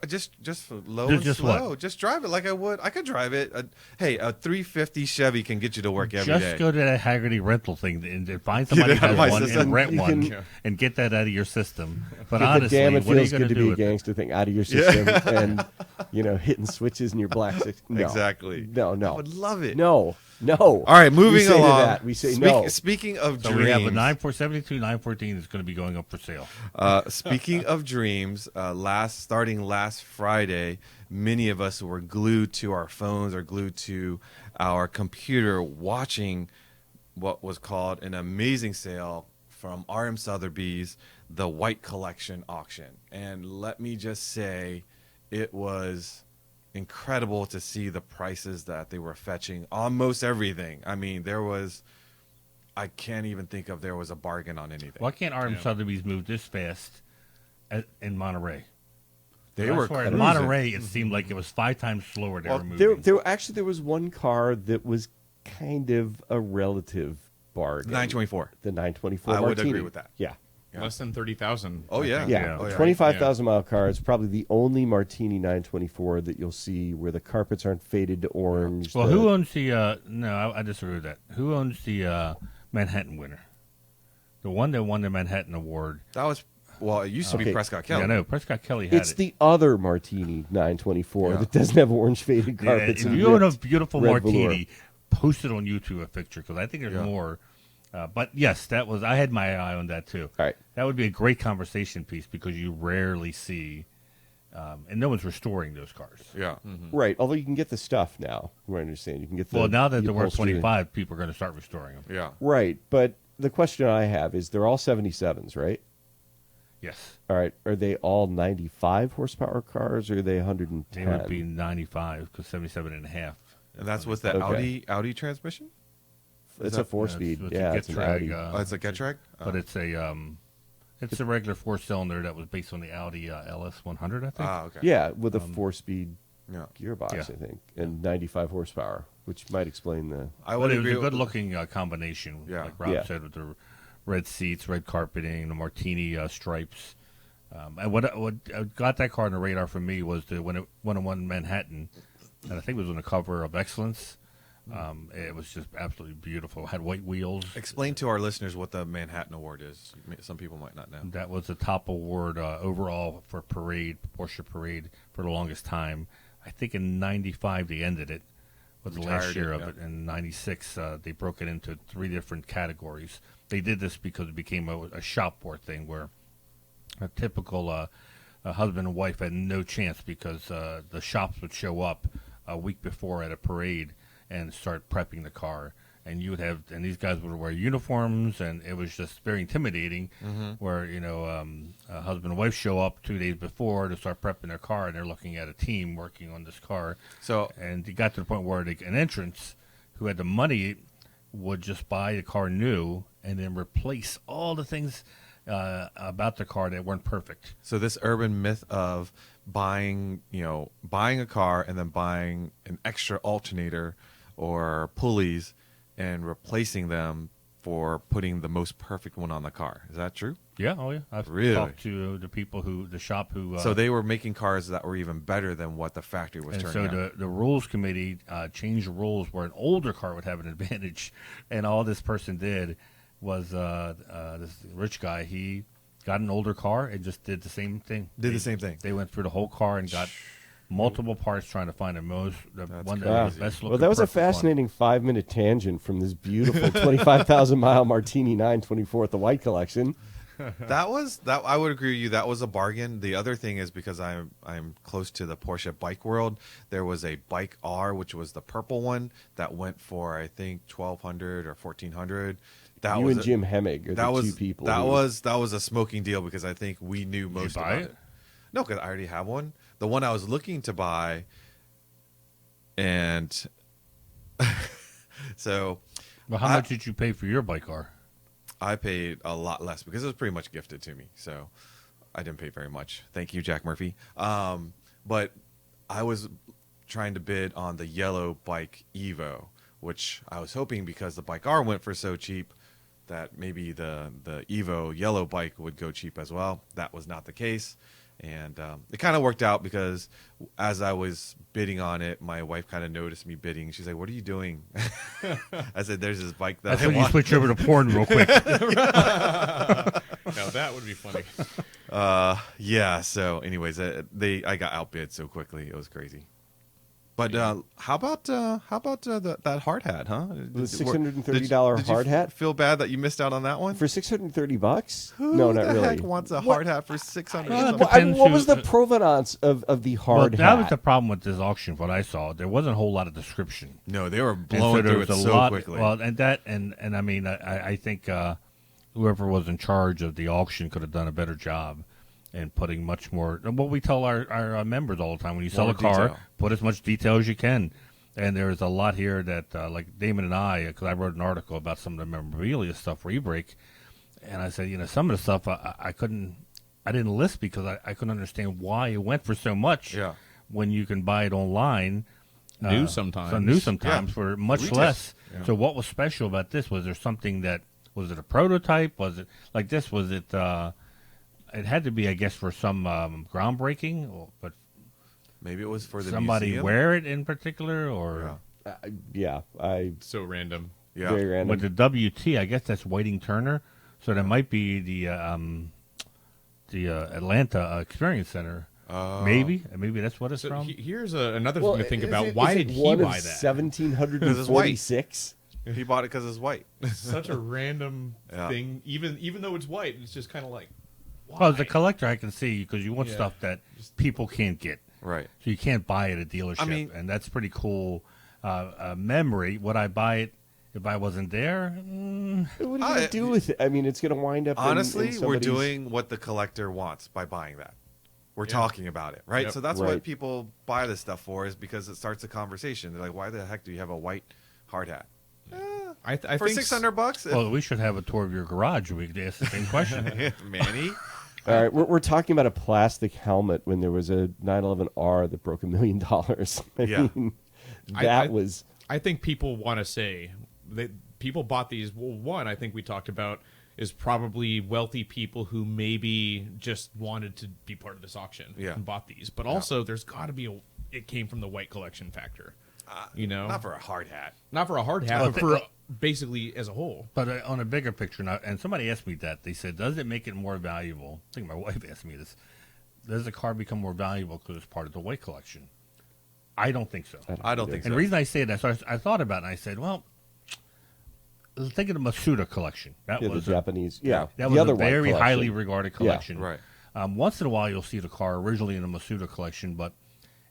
Speaker 2: Just low
Speaker 4: Do
Speaker 2: and
Speaker 4: just
Speaker 2: slow.
Speaker 4: what?
Speaker 2: Just drive it like I would. I could drive it. Hey, a 350 Chevy can get you to work every day.
Speaker 4: Just go to that Haggerty rental thing and find somebody
Speaker 2: Get
Speaker 4: who
Speaker 2: it out of
Speaker 4: has
Speaker 2: my
Speaker 4: one
Speaker 2: system.
Speaker 4: and rent
Speaker 5: You
Speaker 4: one
Speaker 5: can-
Speaker 4: and get that out of your system. But
Speaker 5: Get the
Speaker 4: honestly,
Speaker 5: damn it
Speaker 4: what are you
Speaker 5: feels
Speaker 4: going
Speaker 5: good
Speaker 4: to
Speaker 5: to
Speaker 4: do
Speaker 5: be a
Speaker 4: with it?
Speaker 5: gangster thing out of your system and hitting switches in your black six. No.
Speaker 2: Exactly.
Speaker 5: No.
Speaker 2: I would love it.
Speaker 5: No.
Speaker 2: All right, moving
Speaker 5: we say
Speaker 2: along.
Speaker 5: To that. We say no.
Speaker 2: Speaking of
Speaker 4: So
Speaker 2: dreams,
Speaker 4: we have a 942, 914 is going to be going up for sale.
Speaker 2: Speaking of dreams, starting last Friday, many of us were glued to our phones or glued to our computer watching what was called an amazing sale from RM Sotheby's, the White Collection auction. And let me just say, it was incredible to see the prices that they were fetching almost everything. I mean, I can't even think of there was a bargain on anything.
Speaker 4: Why can't RM Sotheby's move this fast in Monterey?
Speaker 2: They
Speaker 4: I
Speaker 2: were
Speaker 4: swear, in
Speaker 2: cruising.
Speaker 4: Monterey, it seemed like it was 5 times slower they were moving.
Speaker 5: There was one car that was kind of a relative bargain.
Speaker 2: 924.
Speaker 5: The 924
Speaker 2: I would
Speaker 5: Martini.
Speaker 2: agree with that.
Speaker 5: Yeah.
Speaker 3: Less than 30,000.
Speaker 2: Oh, yeah.
Speaker 5: Yeah,
Speaker 2: Oh, yeah.
Speaker 5: 25,000 mile car. It's probably the only Martini 924 that you'll see where the carpets aren't faded to orange.
Speaker 4: Well, who owns the? No, I disagree with that. Who owns the Manhattan winner? The one that won the Manhattan Award.
Speaker 2: That was, well, it used to be
Speaker 5: Okay.
Speaker 2: Prescott Kelly.
Speaker 4: Yeah, I know. Prescott Kelly had
Speaker 5: It's
Speaker 4: it.
Speaker 5: the other Martini 924
Speaker 2: Yeah.
Speaker 5: that doesn't have orange faded
Speaker 4: Yeah,
Speaker 5: carpets.
Speaker 4: if
Speaker 5: and
Speaker 4: you own a
Speaker 5: ripped
Speaker 4: beautiful
Speaker 5: red
Speaker 4: martini,
Speaker 5: velour.
Speaker 4: post it on YouTube a picture because I think there's
Speaker 2: Yeah.
Speaker 4: more. But yes, that was. I had my eye on that too.
Speaker 5: All right.
Speaker 4: That would be a great conversation piece because you rarely see, and no one's restoring those cars.
Speaker 2: Yeah.
Speaker 5: Right, although you can get the stuff now. I understand. You can get the
Speaker 4: Well, now that
Speaker 5: the
Speaker 4: they're worth
Speaker 5: upholstery.
Speaker 4: 25, people are going to start restoring them.
Speaker 2: Yeah.
Speaker 5: Right, but the question I have is they're all 77s, right?
Speaker 4: Yes,
Speaker 5: All right, are they all 95 horsepower cars or are they 110?
Speaker 4: they would be 95 because 77 and a half.
Speaker 2: And that's with the
Speaker 5: Okay.
Speaker 2: Audi transmission?
Speaker 5: It's a 4-speed.
Speaker 4: it's
Speaker 5: Yeah,
Speaker 4: a
Speaker 5: it's an
Speaker 4: Getrag,
Speaker 5: Audi.
Speaker 2: Oh, it's a Getrag?
Speaker 4: but it's a regular 4-cylinder that was based on the Audi LS 100, I think.
Speaker 2: Okay.
Speaker 5: Yeah, with a 4-speed
Speaker 2: Yeah.
Speaker 5: gearbox,
Speaker 4: Yeah.
Speaker 5: I think, and 95 horsepower, which might explain the...
Speaker 2: I
Speaker 4: But
Speaker 2: would
Speaker 4: it was
Speaker 2: agree
Speaker 4: a
Speaker 2: with-
Speaker 4: good-looking combination,
Speaker 2: Yeah.
Speaker 4: like Rob
Speaker 5: Yeah.
Speaker 4: said, with the red seats, red carpeting, the martini stripes. And what got that car on the radar for me was when it won Manhattan, and I think it was on the cover of Excellence. It was just absolutely beautiful. It had white wheels.
Speaker 2: Explain to our listeners what the Manhattan Award is. Some people might not know.
Speaker 4: That was the top award overall for Porsche Parade for the longest time. I think in '95 they ended it. Was the last
Speaker 2: Retired
Speaker 4: year
Speaker 2: it,
Speaker 4: of
Speaker 2: yeah.
Speaker 4: it. In '96 they broke it into 3 different categories. They did this because it became a shop board thing where a typical husband and wife had no chance because the shops would show up a week before at a parade and start prepping the car. And you would have, and these guys would wear uniforms, and it was just very intimidating. Where a husband and wife show up 2 days before to start prepping their car, and they're looking at a team working on this car.
Speaker 2: So-
Speaker 4: and it got to the point where an entrance who had the money would just buy the car new and then replace all the things about the car that weren't perfect.
Speaker 2: So this urban myth of buying a car and then buying an extra alternator or pulleys and replacing them for putting the most perfect one on the car. Is that true?
Speaker 4: Yeah, oh yeah. I've
Speaker 2: Really?
Speaker 4: talked to the shop who.
Speaker 2: So they were making cars that were even better than what the factory was
Speaker 4: And
Speaker 2: turning
Speaker 4: so
Speaker 2: out.
Speaker 4: the rules committee changed the rules where an older car would have an advantage, and all this person did was this rich guy. He got an older car and just did the same thing.
Speaker 2: The same thing.
Speaker 4: They went through the whole car and got multiple parts trying to find the one that
Speaker 5: Wow.
Speaker 4: was best looking.
Speaker 5: Well, that was a
Speaker 4: perfect one.
Speaker 5: fascinating 5-minute tangent from this beautiful 25,000 mile Martini 924 at the White Collection.
Speaker 2: That I would agree with you. That was a bargain. The other thing is because I'm close to the Porsche bike world. There was a Bike R, which was the purple one that went for I think $1,200 or $1,400. That
Speaker 5: You
Speaker 2: was
Speaker 5: and Jim Hemmig are the two people.
Speaker 2: That
Speaker 5: who-
Speaker 2: was a smoking deal because I think we knew most
Speaker 4: buy
Speaker 2: about
Speaker 4: it?
Speaker 2: it. No, because I already have one. The one I was looking to buy, and so
Speaker 4: Well, how much did you pay for your bike car?
Speaker 2: I paid a lot less because it was pretty much gifted to me. So I didn't pay very much. Thank you, Jack Murphy. But I was trying to bid on the yellow bike Evo, which I was hoping because the Bike R went for so cheap that maybe the Evo yellow bike would go cheap as well. That was not the case. And it kind of worked out because as I was bidding on it, my wife kind of noticed me bidding. She's like, "What are you doing?" I said, "There's this bike that
Speaker 4: That's
Speaker 2: I
Speaker 4: when you
Speaker 2: want."
Speaker 4: switch over to porn real quick.
Speaker 3: Now that would be funny.
Speaker 2: Yeah. So, anyways, I got outbid so quickly. It was crazy. But how about that hard hat, huh?
Speaker 5: The $630
Speaker 2: Did you
Speaker 5: hard hat?
Speaker 2: Feel bad that you missed out on that one?
Speaker 5: For $630?
Speaker 2: Who
Speaker 5: No,
Speaker 2: the
Speaker 5: not really.
Speaker 2: heck wants a hard hat for $600?
Speaker 4: Well,
Speaker 5: Well,
Speaker 4: Depends
Speaker 5: what
Speaker 4: who-
Speaker 5: was the provenance of the hard
Speaker 4: Well,
Speaker 5: hat?
Speaker 4: that was the problem with this auction. What I saw, there wasn't a whole lot of description.
Speaker 2: No, they were
Speaker 4: And
Speaker 2: blowing
Speaker 4: there
Speaker 2: through
Speaker 4: was
Speaker 2: it
Speaker 4: a
Speaker 2: so
Speaker 4: lot,
Speaker 2: quickly.
Speaker 4: Well, and I mean, I think whoever was in charge of the auction could have done a better job in putting much more. What we tell our members all the time: when you sell
Speaker 2: More
Speaker 4: a car,
Speaker 2: detail.
Speaker 4: put as much detail as you can. And there's a lot here that, like Damon and I, because I wrote an article about some of the memorabilia stuff for e-break, and I said, some of the stuff I didn't list because I couldn't understand why it went for so much.
Speaker 2: Yeah.
Speaker 4: When you can buy it online.
Speaker 3: New sometimes.
Speaker 2: Yeah.
Speaker 4: For much
Speaker 2: Retail.
Speaker 4: less.
Speaker 2: Yeah.
Speaker 4: So what was special about this? Was there something was it a prototype? Was it like this? Was it? It had to be, I guess, for some groundbreaking, but
Speaker 2: Maybe it was for the
Speaker 4: somebody
Speaker 2: museum.
Speaker 4: wear it in particular, or
Speaker 2: Yeah.
Speaker 5: I
Speaker 3: So random.
Speaker 2: Yeah.
Speaker 5: very random.
Speaker 4: with the WT? I guess that's Whiting Turner. So that might be the Atlanta Experience Center. Maybe that's what it's
Speaker 3: So
Speaker 4: from.
Speaker 3: here's another
Speaker 5: Well,
Speaker 3: thing to think
Speaker 5: is
Speaker 3: about.
Speaker 5: it-
Speaker 3: Why
Speaker 5: is
Speaker 3: did
Speaker 5: it
Speaker 3: he
Speaker 5: one of
Speaker 3: buy that?
Speaker 5: 1746?
Speaker 2: He bought it because it's white.
Speaker 3: Such a random
Speaker 2: Yeah.
Speaker 3: thing. Even though it's white, it's just kind of like. Why?
Speaker 4: Well, as a collector, I can see because you want
Speaker 3: Yeah.
Speaker 4: stuff that people can't get.
Speaker 2: Right.
Speaker 4: So you can't buy it at a dealership,
Speaker 2: I mean-
Speaker 4: and that's pretty cool memory. Would I buy it if I wasn't there?
Speaker 5: What are you going to do with it? I mean, it's going to wind up
Speaker 2: Honestly,
Speaker 5: in
Speaker 2: we're
Speaker 5: somebody's-
Speaker 2: doing what the collector wants by buying that. We're talking about it, right?
Speaker 3: Yep.
Speaker 2: So that's
Speaker 5: Right.
Speaker 2: what people buy this stuff for, is because it starts a conversation. They're like, "Why the heck do you have a white hard hat?"
Speaker 3: I
Speaker 2: For
Speaker 3: think
Speaker 2: $600?
Speaker 4: Well, we should have a tour of your garage. We could ask the same question.
Speaker 2: Manny.
Speaker 5: All right, we're talking about a plastic helmet when there was a 911R that broke $1 million. I
Speaker 2: Yeah.
Speaker 5: mean, that
Speaker 3: I-
Speaker 5: was
Speaker 3: I think people want to say that people bought these. Well, one I think we talked about is probably wealthy people who maybe just wanted to be part of this auction and bought these. But also, there's got to be it came from the white collection factor.
Speaker 2: Not for a hard hat.
Speaker 3: Not for a hard hat,
Speaker 4: Well,
Speaker 3: but for basically as a whole.
Speaker 4: But on a bigger picture, now, and somebody asked me that. They said, does it make it more valuable? I think my wife asked me this. Does the car become more valuable because it's part of the white collection? I don't think so.
Speaker 2: I don't think so.
Speaker 4: And the reason I say that, so I thought about it, and I said, well, think of the Masuda collection. That
Speaker 5: the
Speaker 4: was
Speaker 5: Japanese.
Speaker 4: that
Speaker 5: the
Speaker 4: was
Speaker 5: other
Speaker 4: a
Speaker 5: white
Speaker 4: very
Speaker 5: collection.
Speaker 4: highly regarded collection.
Speaker 2: Right.
Speaker 4: Once in a while, you'll see the car originally in the Masuda collection, but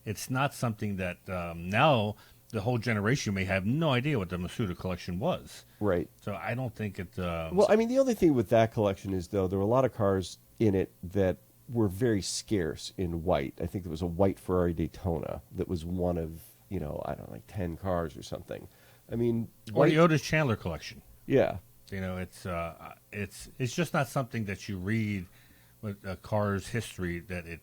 Speaker 4: it's not something that now the whole generation may have no idea what the Masuda collection was.
Speaker 5: Right.
Speaker 4: So I don't think it.
Speaker 5: Well, I mean, the only thing with that collection is, though, there were a lot of cars in it that were very scarce in white. I think there was a white Ferrari Daytona that was one of, I don't know, like 10 cars or something. I mean,
Speaker 4: or the Otis Chandler collection.
Speaker 5: yeah.
Speaker 4: You know, it's just not something that you read with a car's history that it.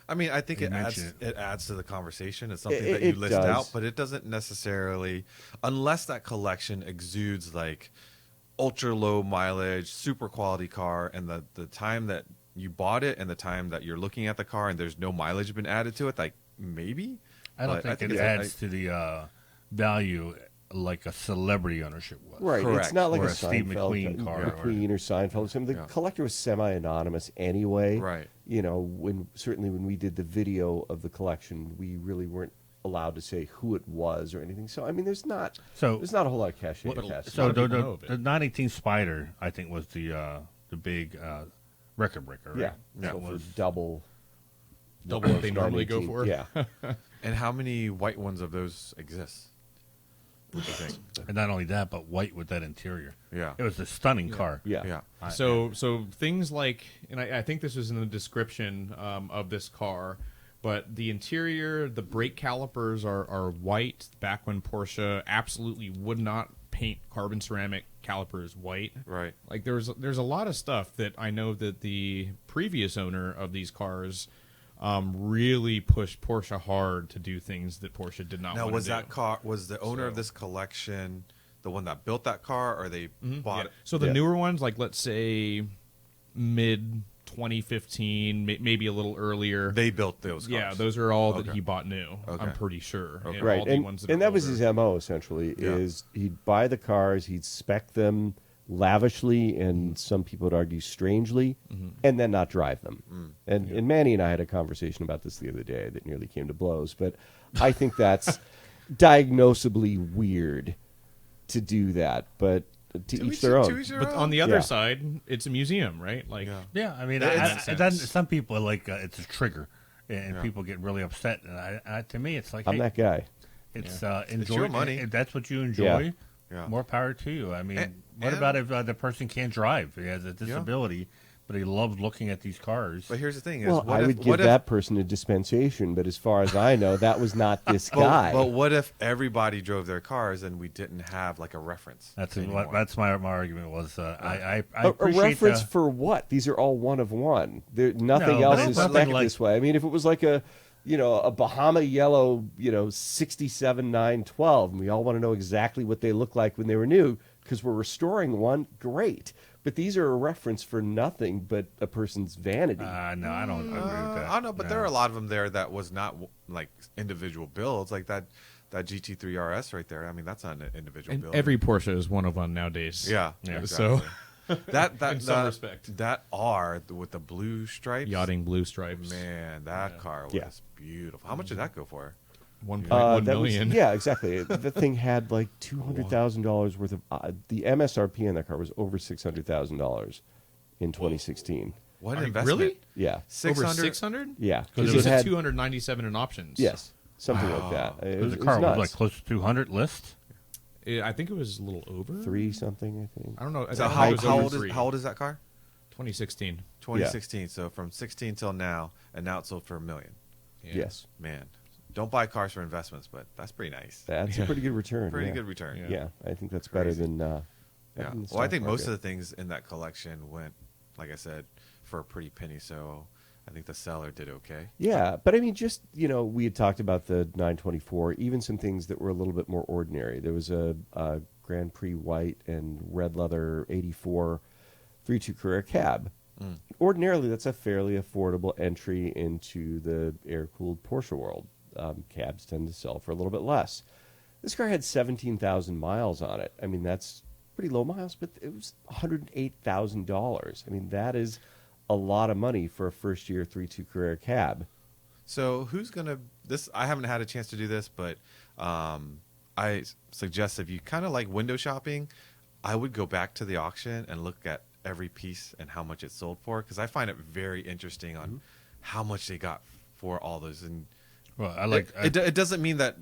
Speaker 2: I mean, I think
Speaker 4: You
Speaker 2: it
Speaker 4: mentioned
Speaker 2: adds to the conversation. It's something
Speaker 5: It-
Speaker 2: that you
Speaker 5: it
Speaker 2: list
Speaker 5: does.
Speaker 2: out, but it doesn't necessarily, unless that collection exudes like ultra low mileage, super quality car, and the time that you bought it and the time that you're looking at the car, and there's no mileage been added to it. Like maybe,
Speaker 4: I don't
Speaker 2: but
Speaker 4: think it adds to the value like a celebrity ownership was.
Speaker 5: Right.
Speaker 2: Correct.
Speaker 5: It's not like
Speaker 4: Or
Speaker 5: a
Speaker 4: a Steve
Speaker 5: Seinfeld,
Speaker 4: McQueen car or-
Speaker 5: McQueen or Seinfeld. The
Speaker 2: Yeah.
Speaker 5: collector was semi-anonymous anyway.
Speaker 2: Right.
Speaker 5: You know, certainly when we did the video of the collection, we really weren't allowed to say who it was or anything. So I mean, there's not a whole lot of cachet attached.
Speaker 4: So
Speaker 3: lot of
Speaker 4: the,
Speaker 3: people know of it.
Speaker 4: the 918 Spider, I think, was the big record breaker. Right?
Speaker 5: Yeah. So
Speaker 4: It
Speaker 5: for
Speaker 4: was
Speaker 5: double
Speaker 3: Double what they normally go
Speaker 5: 918.
Speaker 3: for.
Speaker 5: Yeah.
Speaker 2: And how many white ones of those exist? What do you think?
Speaker 4: and not only that, but white with that interior.
Speaker 2: Yeah.
Speaker 4: It was a stunning car.
Speaker 5: Yeah.
Speaker 2: Yeah.
Speaker 3: So things like, and I think this was in the description of this car, but the interior, the brake calipers are white. Back when Porsche absolutely would not paint carbon ceramic calipers white.
Speaker 2: Right.
Speaker 3: Like there's a lot of stuff that I know that the previous owner of these cars really pushed Porsche hard to do things that Porsche did not
Speaker 2: Now,
Speaker 3: want
Speaker 2: was
Speaker 3: to do.
Speaker 2: that car? Was the owner of this collection the one that built that car, or they bought
Speaker 3: Yeah.
Speaker 2: it?
Speaker 3: So the
Speaker 5: Yeah.
Speaker 3: newer ones, like let's say mid 2015, maybe a little earlier.
Speaker 2: They built those cars.
Speaker 3: Yeah, those are all that
Speaker 2: Okay.
Speaker 3: he bought new.
Speaker 2: Okay.
Speaker 3: I'm pretty sure.
Speaker 2: Okay.
Speaker 3: And
Speaker 5: Right.
Speaker 3: all the
Speaker 5: And,
Speaker 3: ones
Speaker 5: and
Speaker 3: are
Speaker 5: that was
Speaker 3: older.
Speaker 5: his MO essentially.
Speaker 2: Yeah.
Speaker 5: Is he'd buy the cars, he'd spec them lavishly, and some people would argue strangely, and then not drive them. And Manny and I had a conversation about this the other day that nearly came to blows. But I think that's diagnosably weird to do that. But to each their own.
Speaker 2: To each their
Speaker 3: But
Speaker 2: own.
Speaker 3: on the other
Speaker 5: Yeah.
Speaker 3: side, it's a museum, right? Like,
Speaker 2: Yeah.
Speaker 4: Yeah, I mean,
Speaker 3: That makes
Speaker 4: it doesn't-
Speaker 3: sense.
Speaker 4: some people like it's a trigger, and
Speaker 2: Yeah.
Speaker 4: people get really upset. And to me, it's like,
Speaker 5: I'm
Speaker 4: hey,
Speaker 5: that guy.
Speaker 4: it's enjoy.
Speaker 2: your money.
Speaker 4: If that's what you enjoy,
Speaker 2: Yeah.
Speaker 4: more power to you. I mean, what
Speaker 2: and-
Speaker 4: about if the person can't drive? He has a disability, but he loves looking at these cars.
Speaker 2: But here's the thing: is
Speaker 5: Well,
Speaker 2: what
Speaker 5: I
Speaker 2: if,
Speaker 5: would give
Speaker 2: what if,
Speaker 5: that person a dispensation, but as far as I know, that was not this guy.
Speaker 2: But what if everybody drove their cars and we didn't have like a reference?
Speaker 4: That's
Speaker 2: anymore?
Speaker 4: that's my argument was. I
Speaker 5: a
Speaker 4: appreciate
Speaker 5: reference
Speaker 4: the,
Speaker 5: for what? These are all one of one. Nothing
Speaker 4: No,
Speaker 5: else
Speaker 4: but
Speaker 5: is
Speaker 4: nothing
Speaker 5: spec
Speaker 4: like-
Speaker 5: this way. I mean, if it was like a Bahama yellow, 67 912, and we all want to know exactly what they look like when they were new because we're restoring one, great. But these are a reference for nothing but a person's vanity.
Speaker 4: no, I don't agree with that.
Speaker 2: I don't know, but there are a lot of them there that was not like individual builds, like that GT3 RS right there. I mean, that's not an individual
Speaker 3: and
Speaker 2: build.
Speaker 3: every Porsche is one of one nowadays.
Speaker 2: yeah,
Speaker 4: Yeah.
Speaker 2: exactly.
Speaker 3: So
Speaker 2: that
Speaker 3: In some respect.
Speaker 2: that R with the blue stripes,
Speaker 3: yachting blue stripes.
Speaker 2: man, that car was
Speaker 5: Yeah.
Speaker 2: beautiful. How much did that go for?
Speaker 3: 1.1
Speaker 5: that was,
Speaker 3: million.
Speaker 5: yeah, exactly. The thing had like $200,000 worth of the MSRP in that car was over $600,000 in 2016.
Speaker 2: What
Speaker 3: Are you-
Speaker 2: investment?
Speaker 3: really?
Speaker 5: Yeah,
Speaker 3: Over 600?
Speaker 5: yeah,
Speaker 3: Because it
Speaker 5: it
Speaker 3: was
Speaker 5: had
Speaker 3: 297 in options.
Speaker 5: yes, something like that. It
Speaker 4: The
Speaker 5: was
Speaker 4: car was
Speaker 5: nuts.
Speaker 4: like close to 200 list.
Speaker 3: I think it was a little over.
Speaker 5: 3 something, I think.
Speaker 3: I don't know.
Speaker 2: So
Speaker 3: I think
Speaker 2: how,
Speaker 3: it was
Speaker 2: how
Speaker 3: over
Speaker 2: old is
Speaker 3: 3.
Speaker 2: how old is that car?
Speaker 3: 2016.
Speaker 2: 2016. So from 16 till now, and now it sold for $1 million.
Speaker 3: Yeah.
Speaker 5: Yes,
Speaker 2: Man, don't buy cars for investments, but that's pretty nice.
Speaker 5: that's a pretty good return.
Speaker 2: Pretty
Speaker 5: yeah.
Speaker 2: good return.
Speaker 3: Yeah.
Speaker 5: Yeah, I think that's
Speaker 2: Crazy.
Speaker 5: better than.
Speaker 2: Yeah.
Speaker 5: better than the
Speaker 2: Well, I
Speaker 5: stock
Speaker 2: think most
Speaker 5: market.
Speaker 2: of the things in that collection went, like I said, for a pretty penny. So I think the seller did okay.
Speaker 5: Yeah, but I mean, just we had talked about the 924. Even some things that were a little bit more ordinary. There was a Grand Prix white and red leather '84 3.2 Carrera cab. Ordinarily, that's a fairly affordable entry into the air-cooled Porsche world. Cabs tend to sell for a little bit less. This car had 17,000 miles on it. I mean, that's pretty low miles, but it was $108,000. I mean, that is a lot of money for a first-year 3.2 Carrera cab.
Speaker 2: So who's gonna this? I haven't had a chance to do this, but I suggest if you kind of like window shopping, I would go back to the auction and look at every piece and how much it sold for, because I find it very interesting on how much they got for all those. And
Speaker 4: Well, I like.
Speaker 2: it doesn't mean that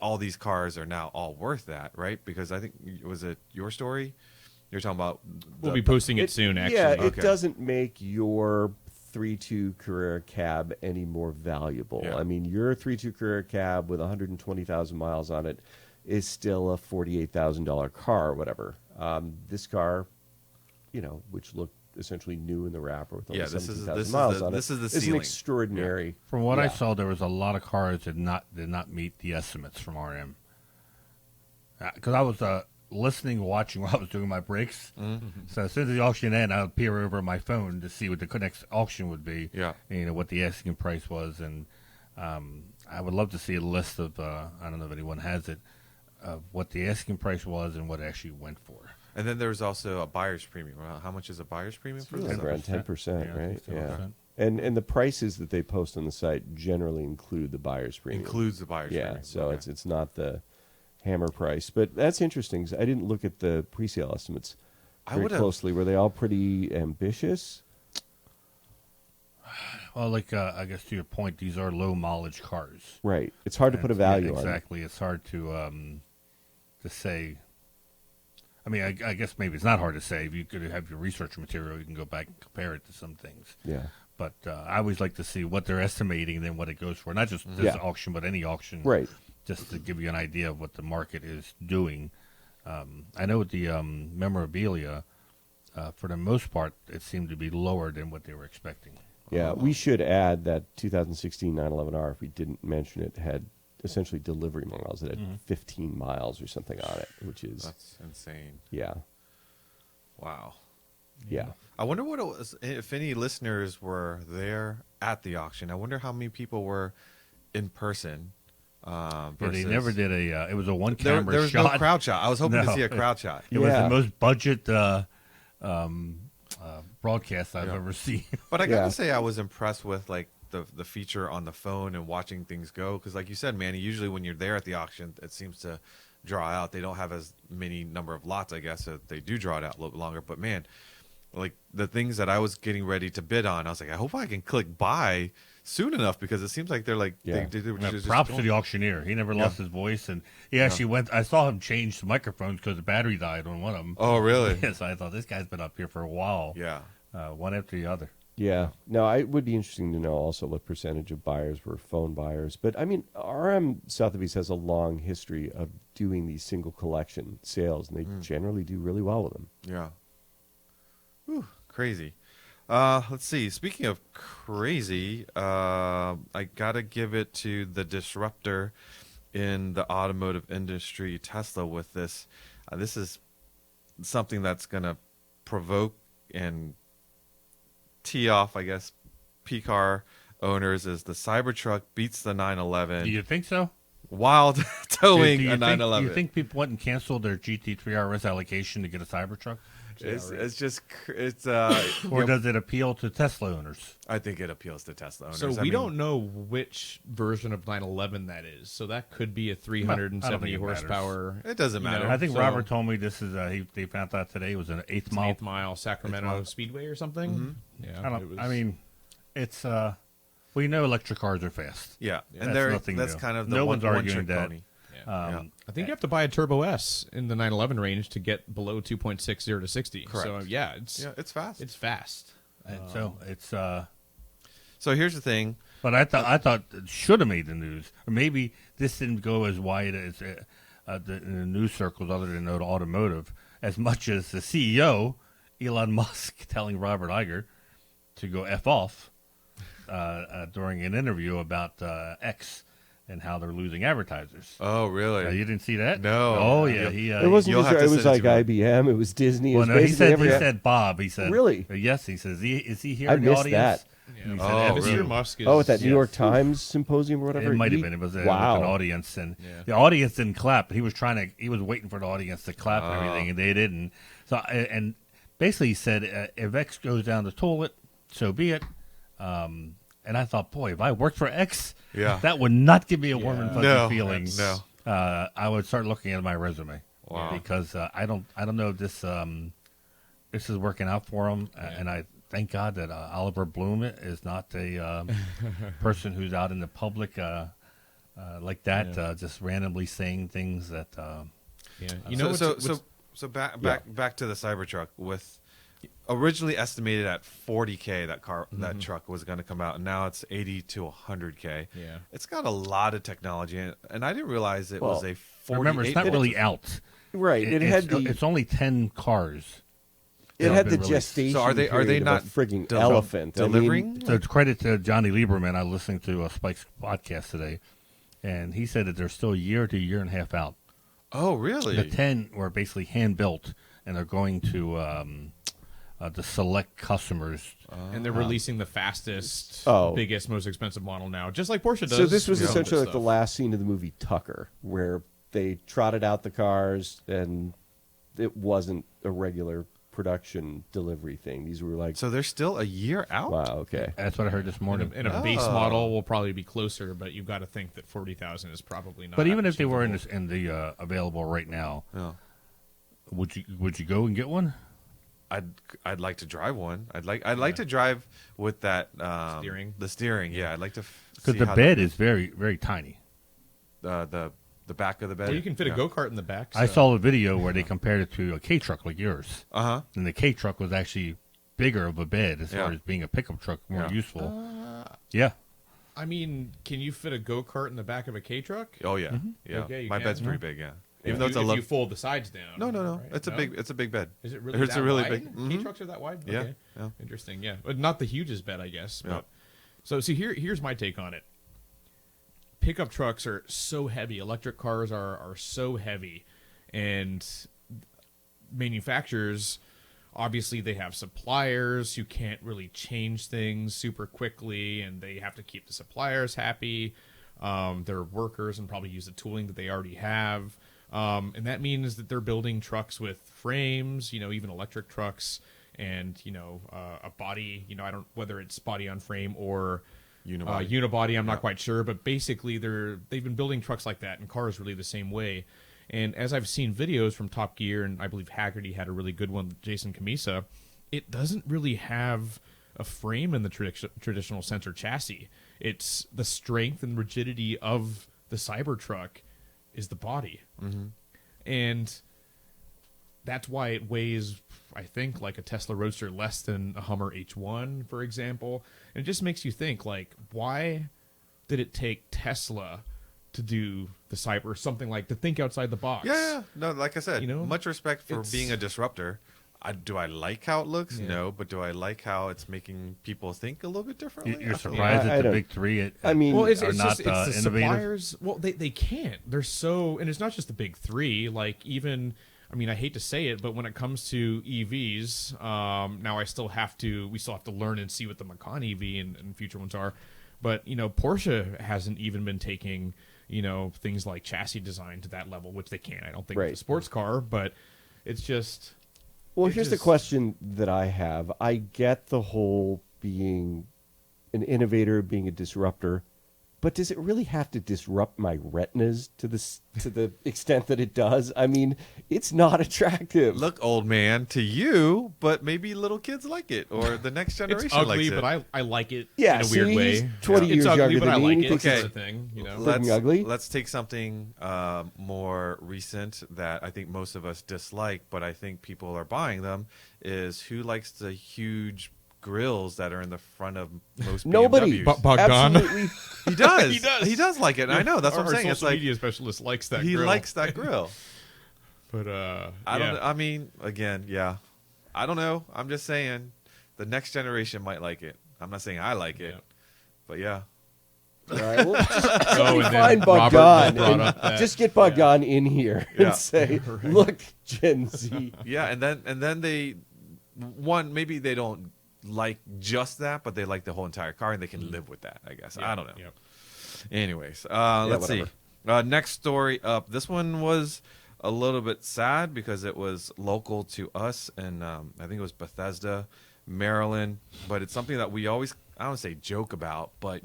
Speaker 2: all these cars are now all worth that, right? Because I think was it your story you're talking about?
Speaker 3: We'll be posting it soon, actually.
Speaker 5: Yeah, it
Speaker 2: Okay.
Speaker 5: doesn't make your 3.2 Carrera cab any more valuable.
Speaker 2: Yeah.
Speaker 5: I mean, your 3.2 Carrera cab with 120,000 miles on it is still a $48,000 car or whatever. This car, which looked essentially new in the wrapper with only
Speaker 2: Yeah, this is
Speaker 5: 17,000 miles on it,
Speaker 2: this is the
Speaker 5: is an
Speaker 2: ceiling.
Speaker 5: extraordinary.
Speaker 4: From what I
Speaker 5: Yeah.
Speaker 4: saw, there was a lot of cars that did not meet the estimates from RM. Because I was listening, watching while I was doing my breaks. So as soon as the auction ended, I would peer over my phone to see what the next auction would be.
Speaker 2: Yeah.
Speaker 4: What the asking price was, and I would love to see a list of. I don't know if anyone has it, of what the asking price was and what it actually went for.
Speaker 2: And then there's also a buyer's premium. Well, how much is a buyer's premium for this?
Speaker 5: Like around 10%,
Speaker 4: Yeah, I
Speaker 5: right?
Speaker 4: think so.
Speaker 5: Yeah.
Speaker 4: Okay.
Speaker 5: And the prices that they post on the site generally include the buyer's premium.
Speaker 2: Includes the buyer's
Speaker 5: Yeah,
Speaker 2: premium.
Speaker 5: so
Speaker 2: Okay.
Speaker 5: it's not the hammer price. But that's interesting 'cause I didn't look at the pre-sale estimates
Speaker 2: I
Speaker 5: very
Speaker 2: would've-
Speaker 5: closely. Were they all pretty ambitious?
Speaker 4: Well, I guess to your point, these are low mileage cars.
Speaker 5: Right. It's hard to put a value on it.
Speaker 4: Exactly. It's hard to say. I mean, I guess maybe it's not hard to say. If you could have your research material, you can go back and compare it to some things.
Speaker 5: Yeah.
Speaker 4: But I always like to see what they're estimating and then what it goes for. Not just this
Speaker 5: Yeah.
Speaker 4: auction, but any auction.
Speaker 5: Right.
Speaker 4: Just to give you an idea of what the market is doing. I know with the memorabilia, for the most part, it seemed to be lower than what they were expecting.
Speaker 5: Yeah, we should add that 2016 911R, if we didn't mention it, had essentially delivery miles. It had 15 miles or something on it, which is,
Speaker 2: That's insane.
Speaker 5: yeah.
Speaker 2: Wow.
Speaker 5: Yeah.
Speaker 2: I wonder what it was, if any listeners were there at the auction. I wonder how many people were in person.
Speaker 4: Yeah, they
Speaker 2: Versus-
Speaker 4: never did a. It was a one
Speaker 2: There
Speaker 4: camera
Speaker 2: was
Speaker 4: shot.
Speaker 2: no crowd shot. I was hoping to
Speaker 4: No.
Speaker 2: see a crowd shot.
Speaker 4: It was
Speaker 5: Yeah.
Speaker 4: the most budget broadcast I've
Speaker 2: Yeah.
Speaker 4: ever seen.
Speaker 2: But I gotta
Speaker 5: Yeah.
Speaker 2: say, I was impressed with like the feature on the phone and watching things go. Because like you said, Manny, usually when you're there at the auction, it seems to draw out. They don't have as many number of lots, I guess. So they do draw it out a little bit longer. But man, like the things that I was getting ready to bid on, I was like, I hope I can click buy soon enough because it seems like they're like
Speaker 5: Yeah.
Speaker 2: they were just
Speaker 4: Props to
Speaker 2: going-
Speaker 4: the auctioneer. He never lost his voice, and he actually went. I saw him change the microphones because the battery died on one of them.
Speaker 2: Oh really?
Speaker 4: Yes, I thought this guy's been up here for a while.
Speaker 2: Yeah.
Speaker 4: One after the other.
Speaker 5: Yeah. No, it would be interesting to know also what percentage of buyers were phone buyers. But I mean, RM Sotheby's has a long history of doing these single collection sales, and they generally do really well with them.
Speaker 2: Yeah. Whew, crazy. Let's see. Speaking of crazy, I gotta give it to the disruptor in the automotive industry, Tesla. With this, this is something that's gonna provoke and tee off, I guess, P-car owners. Is the Cybertruck beats the 911
Speaker 4: Do you think so?
Speaker 2: while towing
Speaker 4: do you
Speaker 2: a
Speaker 4: think,
Speaker 2: 911?
Speaker 4: Do you think people went and canceled their GT3 RS allocation to get a Cybertruck?
Speaker 2: It's just
Speaker 4: Or does it appeal to Tesla owners?
Speaker 2: I think it appeals to Tesla owners.
Speaker 3: So
Speaker 2: I
Speaker 3: we
Speaker 2: mean,
Speaker 3: don't know which version of 911 that is. So that could be a 370
Speaker 4: it matters.
Speaker 3: horsepower.
Speaker 2: It doesn't
Speaker 3: you know,
Speaker 2: matter.
Speaker 4: I think
Speaker 3: so-
Speaker 4: Robert told me this is. They found out today it was an eighth
Speaker 3: It's an
Speaker 4: mile.
Speaker 3: 8th mile Sacramento Speedway or something. Yeah,
Speaker 4: I don't.
Speaker 3: it was-
Speaker 4: I mean, it's. We know electric cars are fast.
Speaker 2: Yeah,
Speaker 4: That's
Speaker 2: and there
Speaker 4: nothing
Speaker 2: that's
Speaker 4: new.
Speaker 2: kind of the
Speaker 4: No
Speaker 2: one,
Speaker 4: one's arguing
Speaker 2: one-trick
Speaker 4: that.
Speaker 2: pony.
Speaker 3: yeah. I think you have to buy a Turbo S in the 911 range to get below 2.60 to 60.
Speaker 2: Correct.
Speaker 3: So yeah, it's
Speaker 2: It's fast.
Speaker 3: it's fast.
Speaker 4: And so it's.
Speaker 2: So here's the thing.
Speaker 4: But I thought it should have made the news, or maybe this didn't go as wide as in the news circles, other than automotive, as much as the CEO, Elon Musk, telling Robert Iger to go f off during an interview about X and how they're losing advertisers.
Speaker 2: Oh, really?
Speaker 4: You didn't see that?
Speaker 2: No.
Speaker 4: Oh yeah, he.
Speaker 5: It wasn't
Speaker 2: you'll
Speaker 5: just,
Speaker 2: have to
Speaker 5: it was
Speaker 2: send it
Speaker 5: like
Speaker 2: to me.
Speaker 5: IBM, it was Disney, it
Speaker 4: Well,
Speaker 5: was
Speaker 4: no, he
Speaker 5: basically
Speaker 4: said
Speaker 5: every.
Speaker 4: he said Bob. He said
Speaker 5: Really?
Speaker 4: Yes, he says. Is he here
Speaker 5: I
Speaker 4: in the
Speaker 5: missed
Speaker 4: audience?
Speaker 5: that.
Speaker 4: And he
Speaker 2: Oh,
Speaker 4: said,
Speaker 2: really?
Speaker 3: Mr. Musk is.
Speaker 5: Oh, at that New
Speaker 4: Yes.
Speaker 5: York Times symposium or whatever.
Speaker 4: It might have
Speaker 5: He-
Speaker 4: been. It was with
Speaker 5: wow.
Speaker 4: an audience, and
Speaker 3: Yeah.
Speaker 4: the audience didn't clap. He was He was waiting for the audience to clap and everything, and they didn't. So, and basically, he said, "If X goes down the toilet, so be it." And I thought, boy, if I worked for X,
Speaker 2: Yeah.
Speaker 4: that would not give me a warm and fuzzy
Speaker 2: No,
Speaker 4: feeling.
Speaker 2: no.
Speaker 4: I would start looking at my resume.
Speaker 2: Wow.
Speaker 4: Because I don't know if this is working out for him, and I thank God that Oliver Bloom is not a person who's out in the public like that, just randomly saying things that.
Speaker 3: Yeah. You know,
Speaker 2: So back to the Cybertruck with originally estimated at 40K that truck was going to come out, and now it's 80 to 100K.
Speaker 3: Yeah.
Speaker 2: It's got a lot of technology in it, and I didn't realize it was
Speaker 5: Well,
Speaker 2: a 48.
Speaker 4: Remember, it's not really out.
Speaker 5: Right. It had
Speaker 4: it's only 10 cars.
Speaker 5: it had the
Speaker 4: been released.
Speaker 5: gestation.
Speaker 2: So are they
Speaker 5: period
Speaker 2: not
Speaker 5: of a frigging
Speaker 2: del-
Speaker 5: elephant
Speaker 2: delivering?
Speaker 4: So it's credit to Johnny Lieberman. I was listening to Spike's podcast today, and he said that they're still a year to a year and a half out.
Speaker 2: Oh, really?
Speaker 4: The 10 were basically hand built, and they're going to the select customers.
Speaker 3: And they're releasing the fastest,
Speaker 5: Oh.
Speaker 3: biggest, most expensive model now, just like Porsche does.
Speaker 5: So this was
Speaker 3: with some of
Speaker 5: essentially
Speaker 3: this
Speaker 5: like the
Speaker 3: stuff.
Speaker 5: last scene of the movie Tucker, where they trotted out the cars, and it wasn't a regular production delivery thing. These were like,
Speaker 2: So they're still a year out?
Speaker 5: wow, okay.
Speaker 4: That's what I heard this morning.
Speaker 3: And a base model will probably be closer, but you've got to think that 40,000 is probably not.
Speaker 4: But even if they were
Speaker 3: achievable.
Speaker 4: in the available right now,
Speaker 2: Yeah.
Speaker 4: would you go and get one?
Speaker 2: I'd like to drive one. I'd like to drive with that
Speaker 3: Steering?
Speaker 2: The steering, yeah. I'd like to
Speaker 4: Because
Speaker 2: see
Speaker 4: the
Speaker 2: how
Speaker 4: bed is very, very tiny.
Speaker 2: the back of the bed.
Speaker 3: Well, you can fit
Speaker 2: yeah.
Speaker 3: a go-kart in the back.
Speaker 4: I
Speaker 3: so-
Speaker 4: saw a video where they compared it to a K truck like yours,
Speaker 2: Uh-huh.
Speaker 4: and the K truck was actually bigger of a bed as
Speaker 2: Yeah.
Speaker 4: far as being a pickup truck, more
Speaker 2: Yeah.
Speaker 4: useful. Yeah,
Speaker 3: I mean, can you fit a go-kart in the back of a K truck?
Speaker 2: Oh yeah. Yeah.
Speaker 3: Okay, you
Speaker 2: My
Speaker 3: can.
Speaker 2: bed's pretty big, yeah.
Speaker 3: If
Speaker 2: Even though
Speaker 3: you,
Speaker 2: it's a
Speaker 3: if
Speaker 2: low.
Speaker 3: you fold the sides down.
Speaker 2: No.
Speaker 3: right?
Speaker 2: It's a
Speaker 3: No?
Speaker 2: big bed.
Speaker 3: Is it really
Speaker 2: It's
Speaker 3: that
Speaker 2: a really
Speaker 3: wide?
Speaker 2: big.
Speaker 3: K
Speaker 2: mhm.
Speaker 3: trucks are that wide?
Speaker 2: Yeah,
Speaker 3: Okay.
Speaker 2: yeah.
Speaker 3: Interesting, yeah. But not the hugest bed, I guess.
Speaker 2: Yeah.
Speaker 3: But, so see, here's my take on it. Pickup trucks are so heavy. Electric cars are so heavy. And manufacturers, obviously they have suppliers who can't really change things super quickly, and they have to keep the suppliers happy. Their workers and probably use the tooling that they already have. And that means that they're building trucks with frames, even electric trucks, and a body. I don't whether it's body on frame or
Speaker 2: Unibody.
Speaker 3: unibody. I'm not quite sure, but basically they've been building trucks like that, and cars really the same way. And as I've seen videos from Top Gear, and I believe Haggerty had a really good one with Jason Camisa, it doesn't really have a frame in the traditional sensor chassis. It's the strength and rigidity of the Cybertruck is the body.
Speaker 2: Mm-hmm.
Speaker 3: And that's why it weighs, I think, like a Tesla Roadster less than a Hummer H1, for example. And it just makes you think, like, why did it take Tesla to do the Cyber, something like to think outside the box?
Speaker 2: Yeah. No, like I said, much respect for
Speaker 3: it's-
Speaker 2: being a disruptor. Do I like how it looks?
Speaker 3: Yeah.
Speaker 2: No, but do I like how it's making people think a little bit differently?
Speaker 4: you're
Speaker 2: Absolutely.
Speaker 4: surprised
Speaker 5: I
Speaker 4: that the
Speaker 5: don't-
Speaker 4: big three.
Speaker 5: I mean,
Speaker 3: Well, it's
Speaker 4: are
Speaker 3: just
Speaker 4: not
Speaker 3: it's the
Speaker 4: innovative.
Speaker 3: suppliers. Well, they can't. They're so, and it's not just the big three. Like even, I mean, I hate to say it, but when it comes to EVs, now we still have to learn and see what the Macan EV and future ones are. But Porsche hasn't even been taking things like chassis design to that level, which they can. I don't think
Speaker 5: Right.
Speaker 3: with a sports car, but it's just.
Speaker 5: Well,
Speaker 3: It
Speaker 5: here's the
Speaker 3: just-
Speaker 5: question that I have. I get the whole being an innovator, being a disruptor, but does it really have to disrupt my retinas to the extent that it does? I mean, it's not attractive.
Speaker 2: Look, old man, to you, but maybe little kids like it, or the next generation
Speaker 3: It's ugly,
Speaker 2: likes it.
Speaker 3: but I like it
Speaker 5: Yeah,
Speaker 3: in a
Speaker 5: see,
Speaker 3: weird
Speaker 5: he's
Speaker 3: way.
Speaker 5: 20
Speaker 3: It's
Speaker 5: years
Speaker 3: ugly,
Speaker 5: younger
Speaker 3: but
Speaker 5: than
Speaker 3: I
Speaker 5: me,
Speaker 3: like
Speaker 5: and he
Speaker 3: it.
Speaker 5: thinks
Speaker 3: Kind of
Speaker 2: it's-
Speaker 3: thing,
Speaker 5: Looking ugly?
Speaker 2: Let's take something more recent that I think most of us dislike, but I think people are buying them. Is who likes the huge grills that are in the front of most
Speaker 5: Nobody.
Speaker 2: BMWs?
Speaker 3: Bogdan.
Speaker 5: Absolutely.
Speaker 2: He does.
Speaker 3: He does.
Speaker 2: He does like it. And I know. That's what
Speaker 3: Our
Speaker 2: I'm saying. It's
Speaker 3: social
Speaker 2: like
Speaker 3: media specialist likes that.
Speaker 2: he
Speaker 3: grill.
Speaker 2: likes that grill.
Speaker 3: But
Speaker 2: I don't. I mean, again, yeah. I don't know. I'm just saying, the next generation might like it. I'm not saying I like it,
Speaker 3: Yeah.
Speaker 2: but yeah.
Speaker 5: All right, well,
Speaker 3: Oh,
Speaker 5: somebody
Speaker 3: and then
Speaker 5: find
Speaker 3: Robert
Speaker 5: Bogdan
Speaker 3: brought
Speaker 5: and
Speaker 3: up that-
Speaker 5: just get Bogdan in here
Speaker 2: Yeah.
Speaker 5: and say, "Look, Gen Z."
Speaker 2: Yeah, and then they, maybe they don't like just that, but they like the whole entire car and they can live with that. I guess I don't know.
Speaker 3: Yep.
Speaker 2: Anyways, let's see. Next story up. This one was a little bit sad because it was local to us, and I think it was Bethesda, Maryland. But it's something that we always, I don't say joke about, but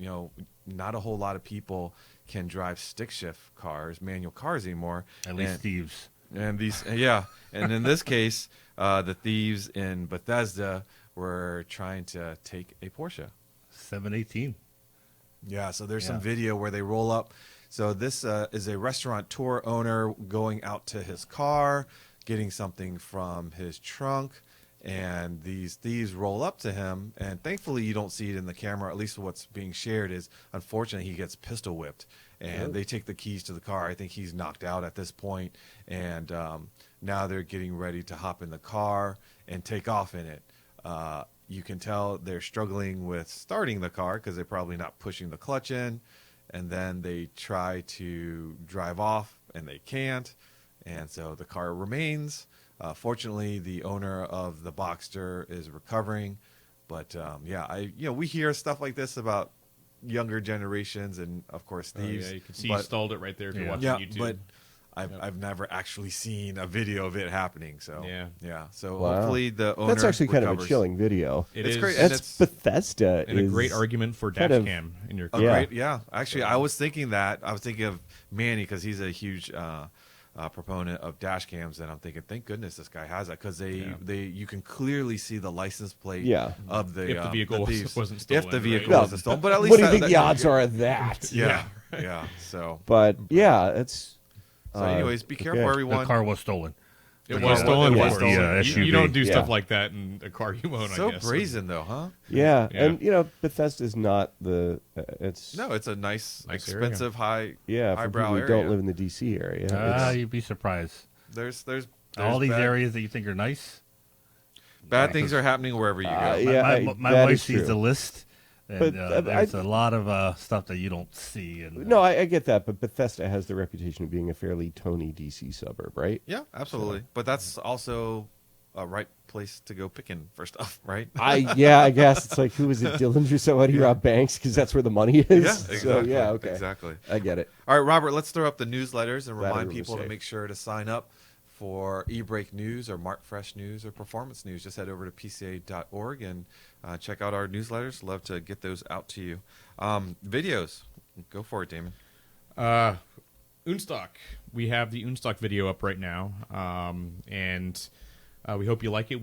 Speaker 2: not a whole lot of people can drive stick shift cars, manual cars anymore.
Speaker 4: At least thieves.
Speaker 2: And these, yeah, and in this case, the thieves in Bethesda were trying to take a Porsche.
Speaker 4: 718.
Speaker 2: Yeah, so there's
Speaker 4: Yeah.
Speaker 2: some video where they roll up. So this is a restaurateur owner going out to his car, getting something from his trunk, and these thieves roll up to him, and thankfully you don't see it in the camera. At least what's being shared is, unfortunately, he gets pistol whipped, and they take the keys to the car. I think he's knocked out at this point, and now they're getting ready to hop in the car and take off in it. You can tell they're struggling with starting the car because they're probably not pushing the clutch in, and then they try to drive off, and they can't, and so the car remains. Fortunately, the owner of the Boxster is recovering, but we hear stuff like this about younger generations, and of course thieves.
Speaker 3: You can see you stalled it right there if you're watching YouTube.
Speaker 2: But I've never actually seen a video of it happening. So So
Speaker 5: Wow.
Speaker 2: hopefully the owner
Speaker 5: That's actually kind of a
Speaker 2: recovers.
Speaker 5: chilling video.
Speaker 2: It's
Speaker 3: is.
Speaker 2: great. And
Speaker 5: That's Bethesda.
Speaker 3: And a
Speaker 5: is
Speaker 3: great argument for
Speaker 5: kind
Speaker 3: dash
Speaker 5: of-
Speaker 3: cam in your
Speaker 2: a
Speaker 3: car.
Speaker 5: Yeah.
Speaker 2: great, Actually, I was thinking that. I was thinking of Manny because he's a huge proponent of dash cams, and I'm thinking, thank goodness this guy has that, because you can clearly see the license plate of the
Speaker 3: If the vehicle
Speaker 2: thieves.
Speaker 3: wasn't
Speaker 2: If
Speaker 3: stolen,
Speaker 2: the vehicle
Speaker 3: right?
Speaker 2: wasn't stolen, but at least
Speaker 5: What do you
Speaker 2: that-
Speaker 5: think
Speaker 2: that-
Speaker 5: the odds are of that?
Speaker 2: Yeah. So
Speaker 5: But yeah, it's.
Speaker 2: anyways, be careful,
Speaker 5: okay.
Speaker 2: everyone.
Speaker 4: The car was stolen.
Speaker 3: It
Speaker 2: car
Speaker 3: was stolen.
Speaker 2: was
Speaker 3: It was
Speaker 2: stolen.
Speaker 3: stolen.
Speaker 4: Yeah,
Speaker 3: You
Speaker 4: SUV.
Speaker 3: don't do stuff
Speaker 5: Yeah.
Speaker 3: like that in a car you own.
Speaker 2: So
Speaker 3: I guess.
Speaker 2: brazen, though, huh?
Speaker 5: Yeah.
Speaker 3: Yeah.
Speaker 5: And Bethesda's not the. It's
Speaker 2: No, it's a nice
Speaker 3: Nice
Speaker 2: expensive,
Speaker 5: for
Speaker 2: highbrow
Speaker 5: people who
Speaker 2: area.
Speaker 5: don't live in the DC area. It's-
Speaker 4: You'd be surprised.
Speaker 2: There's
Speaker 4: All these
Speaker 2: bad,
Speaker 4: areas that you think are nice.
Speaker 2: bad things are happening wherever you go.
Speaker 5: Yeah,
Speaker 4: my
Speaker 5: that
Speaker 4: wife
Speaker 5: is
Speaker 4: sees
Speaker 5: true.
Speaker 4: the list, and
Speaker 5: But,
Speaker 4: there's
Speaker 5: I-
Speaker 4: a lot of stuff that you don't see. And
Speaker 5: No, I get that, but Bethesda has the reputation of being a fairly Tony DC suburb, right?
Speaker 2: Yeah, absolutely. But that's also a right place to go picking for stuff, right?
Speaker 5: I guess it's like, who is it, Dillinger? So how do you rob banks? Because that's where the money is.
Speaker 2: Yeah, exactly.
Speaker 5: So yeah, okay,
Speaker 2: Exactly.
Speaker 5: I get it.
Speaker 2: All right, Robert, let's throw up the newsletters and
Speaker 5: Glad
Speaker 2: remind
Speaker 5: we were
Speaker 2: people to
Speaker 5: safe.
Speaker 2: make sure to sign up for e-brake news or Mark Fresh news or performance news. Just head over to pca.org and check out our newsletters. Love to get those out to you. Videos. Go for it, Damon.
Speaker 3: Unstock. We have the Unstock video up right now, and we hope you like it.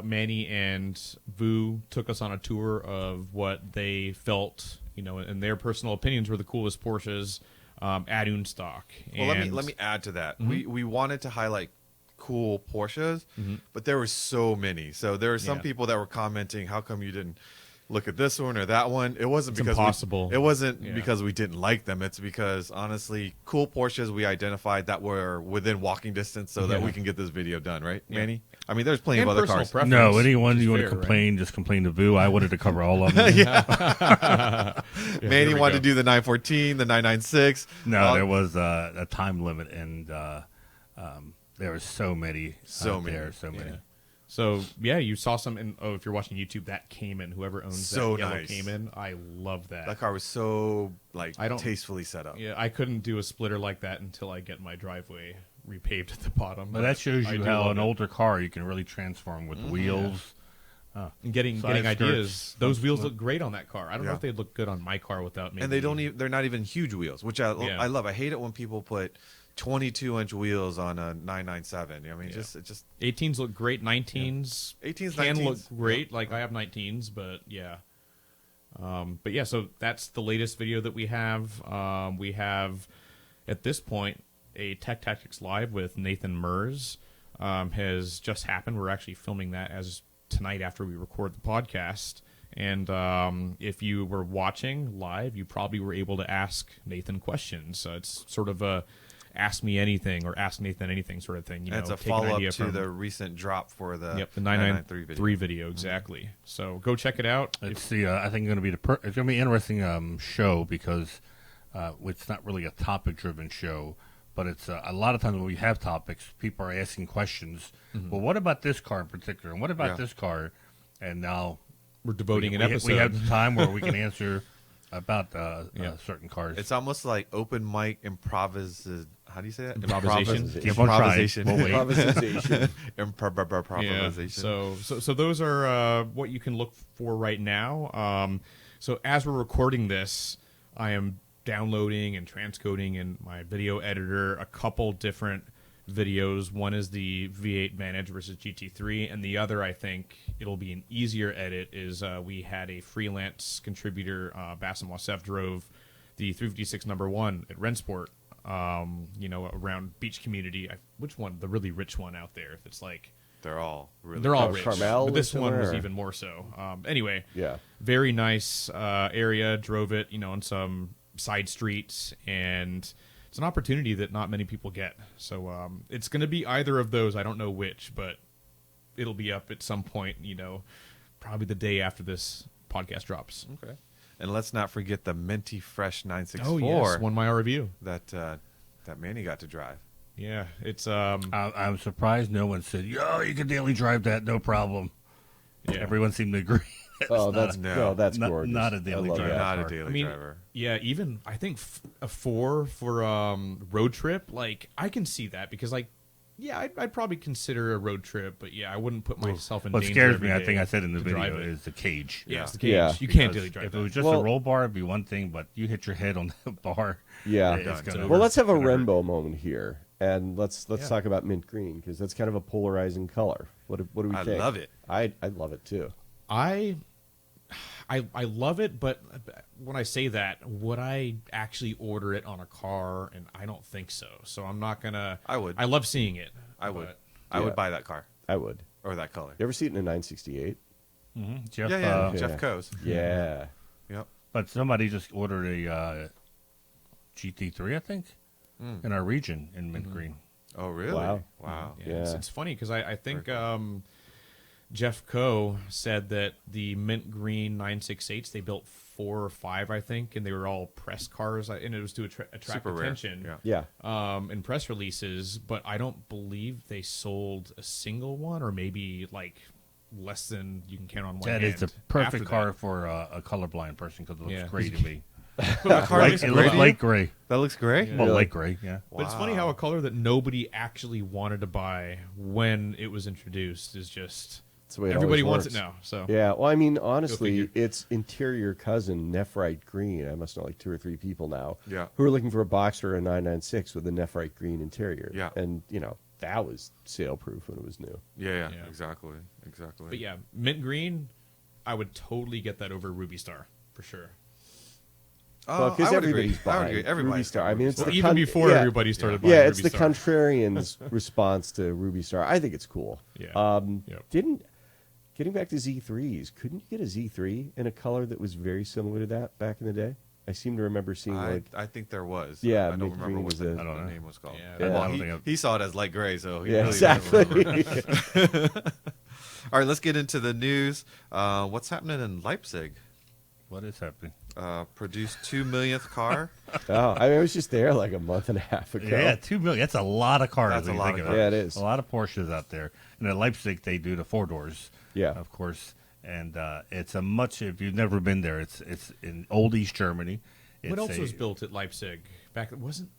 Speaker 3: Manny and Vu took us on a tour of what they felt, and their personal opinions were the coolest Porsches at Unstock.
Speaker 2: Well,
Speaker 3: And
Speaker 2: let me add to that. We wanted to highlight cool Porsches, but there were so many. So there were some
Speaker 3: Yeah.
Speaker 2: people that were commenting, "How come you didn't look at this one or that one?" It wasn't
Speaker 3: It's
Speaker 2: because
Speaker 3: impossible.
Speaker 2: it wasn't
Speaker 3: Yeah.
Speaker 2: because we didn't like them. It's because honestly, cool Porsches we identified that were within walking distance, so that
Speaker 3: Yeah.
Speaker 2: we can get this video done. Right, Manny? I mean, there's plenty
Speaker 3: And
Speaker 2: of other
Speaker 3: personal
Speaker 2: cars.
Speaker 3: preference,
Speaker 4: no, anyone
Speaker 3: which is
Speaker 4: you want to
Speaker 3: fair, right?
Speaker 4: complain, just complain to Vu. I wanted to cover all of them.
Speaker 2: Manny
Speaker 3: here we
Speaker 2: wanted
Speaker 3: go.
Speaker 2: to do the 914, the 996.
Speaker 4: No, there was a time limit, and there were so many.
Speaker 2: So
Speaker 4: out
Speaker 2: many.
Speaker 4: there, so many.
Speaker 3: Yeah. So you saw some. If you're watching YouTube, that Cayman, whoever owns
Speaker 2: So
Speaker 3: that yellow
Speaker 2: nice.
Speaker 3: Cayman, I love that.
Speaker 2: That car was so
Speaker 3: I don't-
Speaker 2: tastefully set up.
Speaker 3: Yeah, I couldn't do a splitter like that until I get my driveway repaved at the bottom.
Speaker 4: But that shows
Speaker 3: I
Speaker 4: you
Speaker 3: do
Speaker 4: how
Speaker 3: love
Speaker 4: an
Speaker 3: it.
Speaker 4: older car you can really transform with wheels.
Speaker 3: And getting
Speaker 4: side
Speaker 3: ideas.
Speaker 4: skirts.
Speaker 3: Those wheels look great on that car. I don't know
Speaker 2: Yeah.
Speaker 3: if they'd look good on my car without maybe.
Speaker 2: And they don't even, they're not even huge wheels, which I
Speaker 3: Yeah.
Speaker 2: love. I hate it when people put 22-inch wheels on a 997. I mean,
Speaker 3: Yeah.
Speaker 2: just
Speaker 3: 18s look great. 19s
Speaker 2: 18s,
Speaker 3: can
Speaker 2: 19s.
Speaker 3: look great. Like I have 19s, but yeah. So that's the latest video that we have. We have at this point a Tech Tactics Live with Nathan Mers has just happened. We're actually filming that as tonight after we record the podcast. And if you were watching live, you probably were able to ask Nathan questions. It's sort of a ask me anything or ask Nathan anything sort of thing.
Speaker 2: And it's a
Speaker 3: take an
Speaker 2: follow up
Speaker 3: idea
Speaker 2: to
Speaker 3: from-
Speaker 2: the recent drop for the
Speaker 3: the
Speaker 2: 993
Speaker 3: 993
Speaker 2: video.
Speaker 3: video exactly. So go check it out.
Speaker 4: It's the I think going to be it's going to be an interesting show because it's not really a topic driven show, but it's a lot of times when we have topics, people are asking questions. Well, what about this car in particular, and what about
Speaker 2: Yeah.
Speaker 4: this car? And now
Speaker 3: We're devoting an
Speaker 4: we
Speaker 3: episode.
Speaker 4: have the time where we can answer about
Speaker 3: Yeah.
Speaker 4: certain cars.
Speaker 2: It's almost like open mic How do you say that?
Speaker 3: Improvisation.
Speaker 4: Keep on trying.
Speaker 2: Improvisation.
Speaker 4: We'll wait.
Speaker 5: Improvisation.
Speaker 2: Improvisation.
Speaker 3: So those are what you can look for right now. So as we're recording this, I am downloading and transcoding in my video editor a couple different videos. One is the V8 Vantage versus GT3, and the other, I think it'll be an easier edit, is we had a freelance contributor, Bassem Wassef, drove the 356 number 1 at Rennsport, around beach community. Which one? The really rich one out there. That's like
Speaker 2: They're all really
Speaker 3: They're all
Speaker 2: good.
Speaker 3: rich,
Speaker 5: Carmel
Speaker 3: but this
Speaker 5: or
Speaker 3: one was
Speaker 5: somewhere?
Speaker 3: even more so. Anyway,
Speaker 5: Yeah.
Speaker 3: very nice area. Drove it, on some side streets, and it's an opportunity that not many people get. So it's going to be either of those. I don't know which, but it'll be up at some point. Probably the day after this podcast drops.
Speaker 2: Okay. And let's not forget the minty fresh 964
Speaker 3: Oh yes, won my review.
Speaker 2: that Manny got to drive.
Speaker 3: Yeah, it's
Speaker 4: I'm surprised no one said, "Yo, you can daily drive that, no problem."
Speaker 3: yeah.
Speaker 4: Everyone seemed to agree.
Speaker 5: Oh, that's
Speaker 2: No.
Speaker 5: that's
Speaker 4: Not-
Speaker 5: gorgeous.
Speaker 4: not a
Speaker 5: I
Speaker 4: daily
Speaker 5: love
Speaker 4: driver.
Speaker 5: that
Speaker 2: Not a
Speaker 5: car.
Speaker 2: daily
Speaker 3: I mean,
Speaker 2: driver.
Speaker 3: yeah, even I think a 4 for road trip. Like I can see that because I'd probably consider a road trip, but yeah, I wouldn't put myself in
Speaker 4: What
Speaker 3: danger.
Speaker 4: scares
Speaker 3: every
Speaker 4: me, I
Speaker 3: day
Speaker 4: think I said in the
Speaker 3: to drive
Speaker 4: video,
Speaker 3: it.
Speaker 4: is the cage.
Speaker 3: Yeah, it's the cage.
Speaker 5: Yeah.
Speaker 3: You can't
Speaker 4: Because
Speaker 3: daily drive
Speaker 4: if
Speaker 3: that.
Speaker 4: it was just
Speaker 5: Well-
Speaker 4: a roll bar, it'd be one thing, but you hit your head on the bar.
Speaker 5: Yeah.
Speaker 4: it's
Speaker 3: Done.
Speaker 4: gonna
Speaker 5: Well, let's have a
Speaker 4: it's gonna hurt.
Speaker 5: rainbow moment here, and let's
Speaker 3: Yeah.
Speaker 5: talk about mint green because that's kind of a polarizing color. What do we
Speaker 2: I
Speaker 5: think?
Speaker 2: love it.
Speaker 5: I love it too.
Speaker 3: I love it, but when I say that, would I actually order it on a car? And I don't think so. So I'm not gonna.
Speaker 2: I would.
Speaker 3: I love seeing it.
Speaker 2: I would.
Speaker 3: but-
Speaker 2: I
Speaker 5: Yeah.
Speaker 2: would buy that car
Speaker 5: I would.
Speaker 2: or that color.
Speaker 5: You ever see it in a 968?
Speaker 4: Jeff,
Speaker 2: Yeah.
Speaker 5: Yeah.
Speaker 2: Jeff Coase.
Speaker 5: Yeah.
Speaker 2: Yep.
Speaker 4: But somebody just ordered a GT3, I think, in our region in mint green.
Speaker 2: Oh, really?
Speaker 5: Wow.
Speaker 2: Wow.
Speaker 3: Yeah, It's,
Speaker 5: Yeah.
Speaker 3: it's funny because I think Jeff Coe said that the mint green 968s, they built 4 or 5, I think, and they were all press cars, and it was to attract
Speaker 2: Super rare.
Speaker 3: attention.
Speaker 2: Yeah.
Speaker 5: Yeah.
Speaker 3: In press releases, but I don't believe they sold a single one, or maybe less than you can count on one
Speaker 4: That
Speaker 3: hand.
Speaker 4: is the perfect
Speaker 3: after
Speaker 4: car
Speaker 3: that.
Speaker 4: for a colorblind person because it looks
Speaker 3: Yeah.
Speaker 4: gray to me.
Speaker 2: The car looks
Speaker 4: It
Speaker 2: gray
Speaker 4: looks
Speaker 2: to you?
Speaker 4: light gray.
Speaker 2: That looks great.
Speaker 3: Yeah.
Speaker 4: Well,
Speaker 5: Really?
Speaker 4: light gray, yeah.
Speaker 3: But it's funny how a color that nobody actually wanted to buy when it was introduced is just
Speaker 5: That's the way it
Speaker 3: everybody
Speaker 5: always
Speaker 3: wants it
Speaker 5: works.
Speaker 3: now. So
Speaker 5: Yeah, well, I mean, honestly,
Speaker 3: figure.
Speaker 5: its interior cousin, Nephrite Green. I must know like 2 or 3 people now.
Speaker 2: Yeah.
Speaker 5: Who are looking for a Boxster or a 996 with a Nephrite Green interior.
Speaker 2: Yeah.
Speaker 5: And that was sale proof when it was new.
Speaker 2: Yeah.
Speaker 3: Yeah.
Speaker 2: Exactly.
Speaker 3: But yeah, mint green, I would totally get that over Ruby Star for sure.
Speaker 5: Well, because
Speaker 2: I would agree.
Speaker 5: everybody's
Speaker 2: I would
Speaker 5: buying
Speaker 2: agree. Everybody's
Speaker 5: Ruby Star. I mean, it's
Speaker 3: Well,
Speaker 5: the
Speaker 3: even before everybody started buying
Speaker 5: Yeah, it's
Speaker 3: Ruby
Speaker 5: the
Speaker 3: Star.
Speaker 5: contrarian's response to Ruby Star. I think it's cool.
Speaker 3: Yeah. Yep.
Speaker 5: Getting back to Z3s, couldn't you get a Z3 in a color that was very similar to that back in the day? I seem to remember seeing
Speaker 2: I think there was.
Speaker 5: Yeah,
Speaker 2: I don't
Speaker 5: mint
Speaker 2: remember
Speaker 5: green
Speaker 2: what
Speaker 5: was
Speaker 2: the,
Speaker 5: a-
Speaker 2: the
Speaker 4: I don't know.
Speaker 2: name was called.
Speaker 3: Yeah,
Speaker 5: Yeah.
Speaker 2: Well,
Speaker 4: I don't
Speaker 2: he,
Speaker 4: think I've-
Speaker 2: he saw it as light gray, so he
Speaker 5: yeah,
Speaker 2: really doesn't remember.
Speaker 5: exactly.
Speaker 2: All right, let's get into the news. What's happening in Leipzig?
Speaker 4: What is happening?
Speaker 2: Produced 2 millionth car.
Speaker 5: Oh, I was just there like a month and a half ago.
Speaker 4: Yeah, 2 million. That's a lot of cars.
Speaker 2: That's
Speaker 4: when
Speaker 2: a
Speaker 4: you
Speaker 2: lot
Speaker 4: think
Speaker 2: of
Speaker 4: about
Speaker 5: cars. Yeah, it is.
Speaker 4: A lot of Porsches out there. And at Leipzig, they do the 4 doors.
Speaker 5: Yeah.
Speaker 4: Of course. And it's a much, if you've never been there, it's in old East Germany.
Speaker 3: What
Speaker 4: It's
Speaker 3: else was built at Leipzig back? Wasn't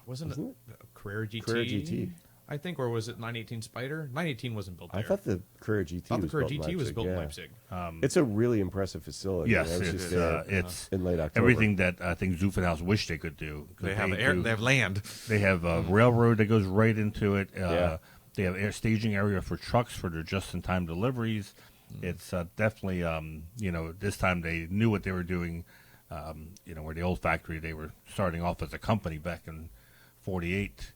Speaker 5: Wasn't
Speaker 3: it a Carrera GT?
Speaker 5: Carrera GT.
Speaker 3: I think, or was it 918 Spider? 918 wasn't built there.
Speaker 5: I thought the Carrera GT
Speaker 3: I thought the
Speaker 5: was
Speaker 3: Carrera
Speaker 5: built in
Speaker 3: GT was
Speaker 5: Leipzig,
Speaker 3: built in
Speaker 5: yeah.
Speaker 3: Leipzig.
Speaker 5: It's a really impressive facility.
Speaker 4: Yes,
Speaker 5: I was
Speaker 4: it's
Speaker 5: just there
Speaker 4: it's
Speaker 5: in late October.
Speaker 4: everything that I think Zuffenhaus wished they could do. 'Cause
Speaker 2: They have air.
Speaker 4: do-
Speaker 2: They have land.
Speaker 4: They have a railroad that goes right into it.
Speaker 5: Yeah.
Speaker 4: They have air staging area for trucks for their just-in-time deliveries. It's definitely, this time they knew what they were doing. Where the old factory, they were starting off as a company back in 48,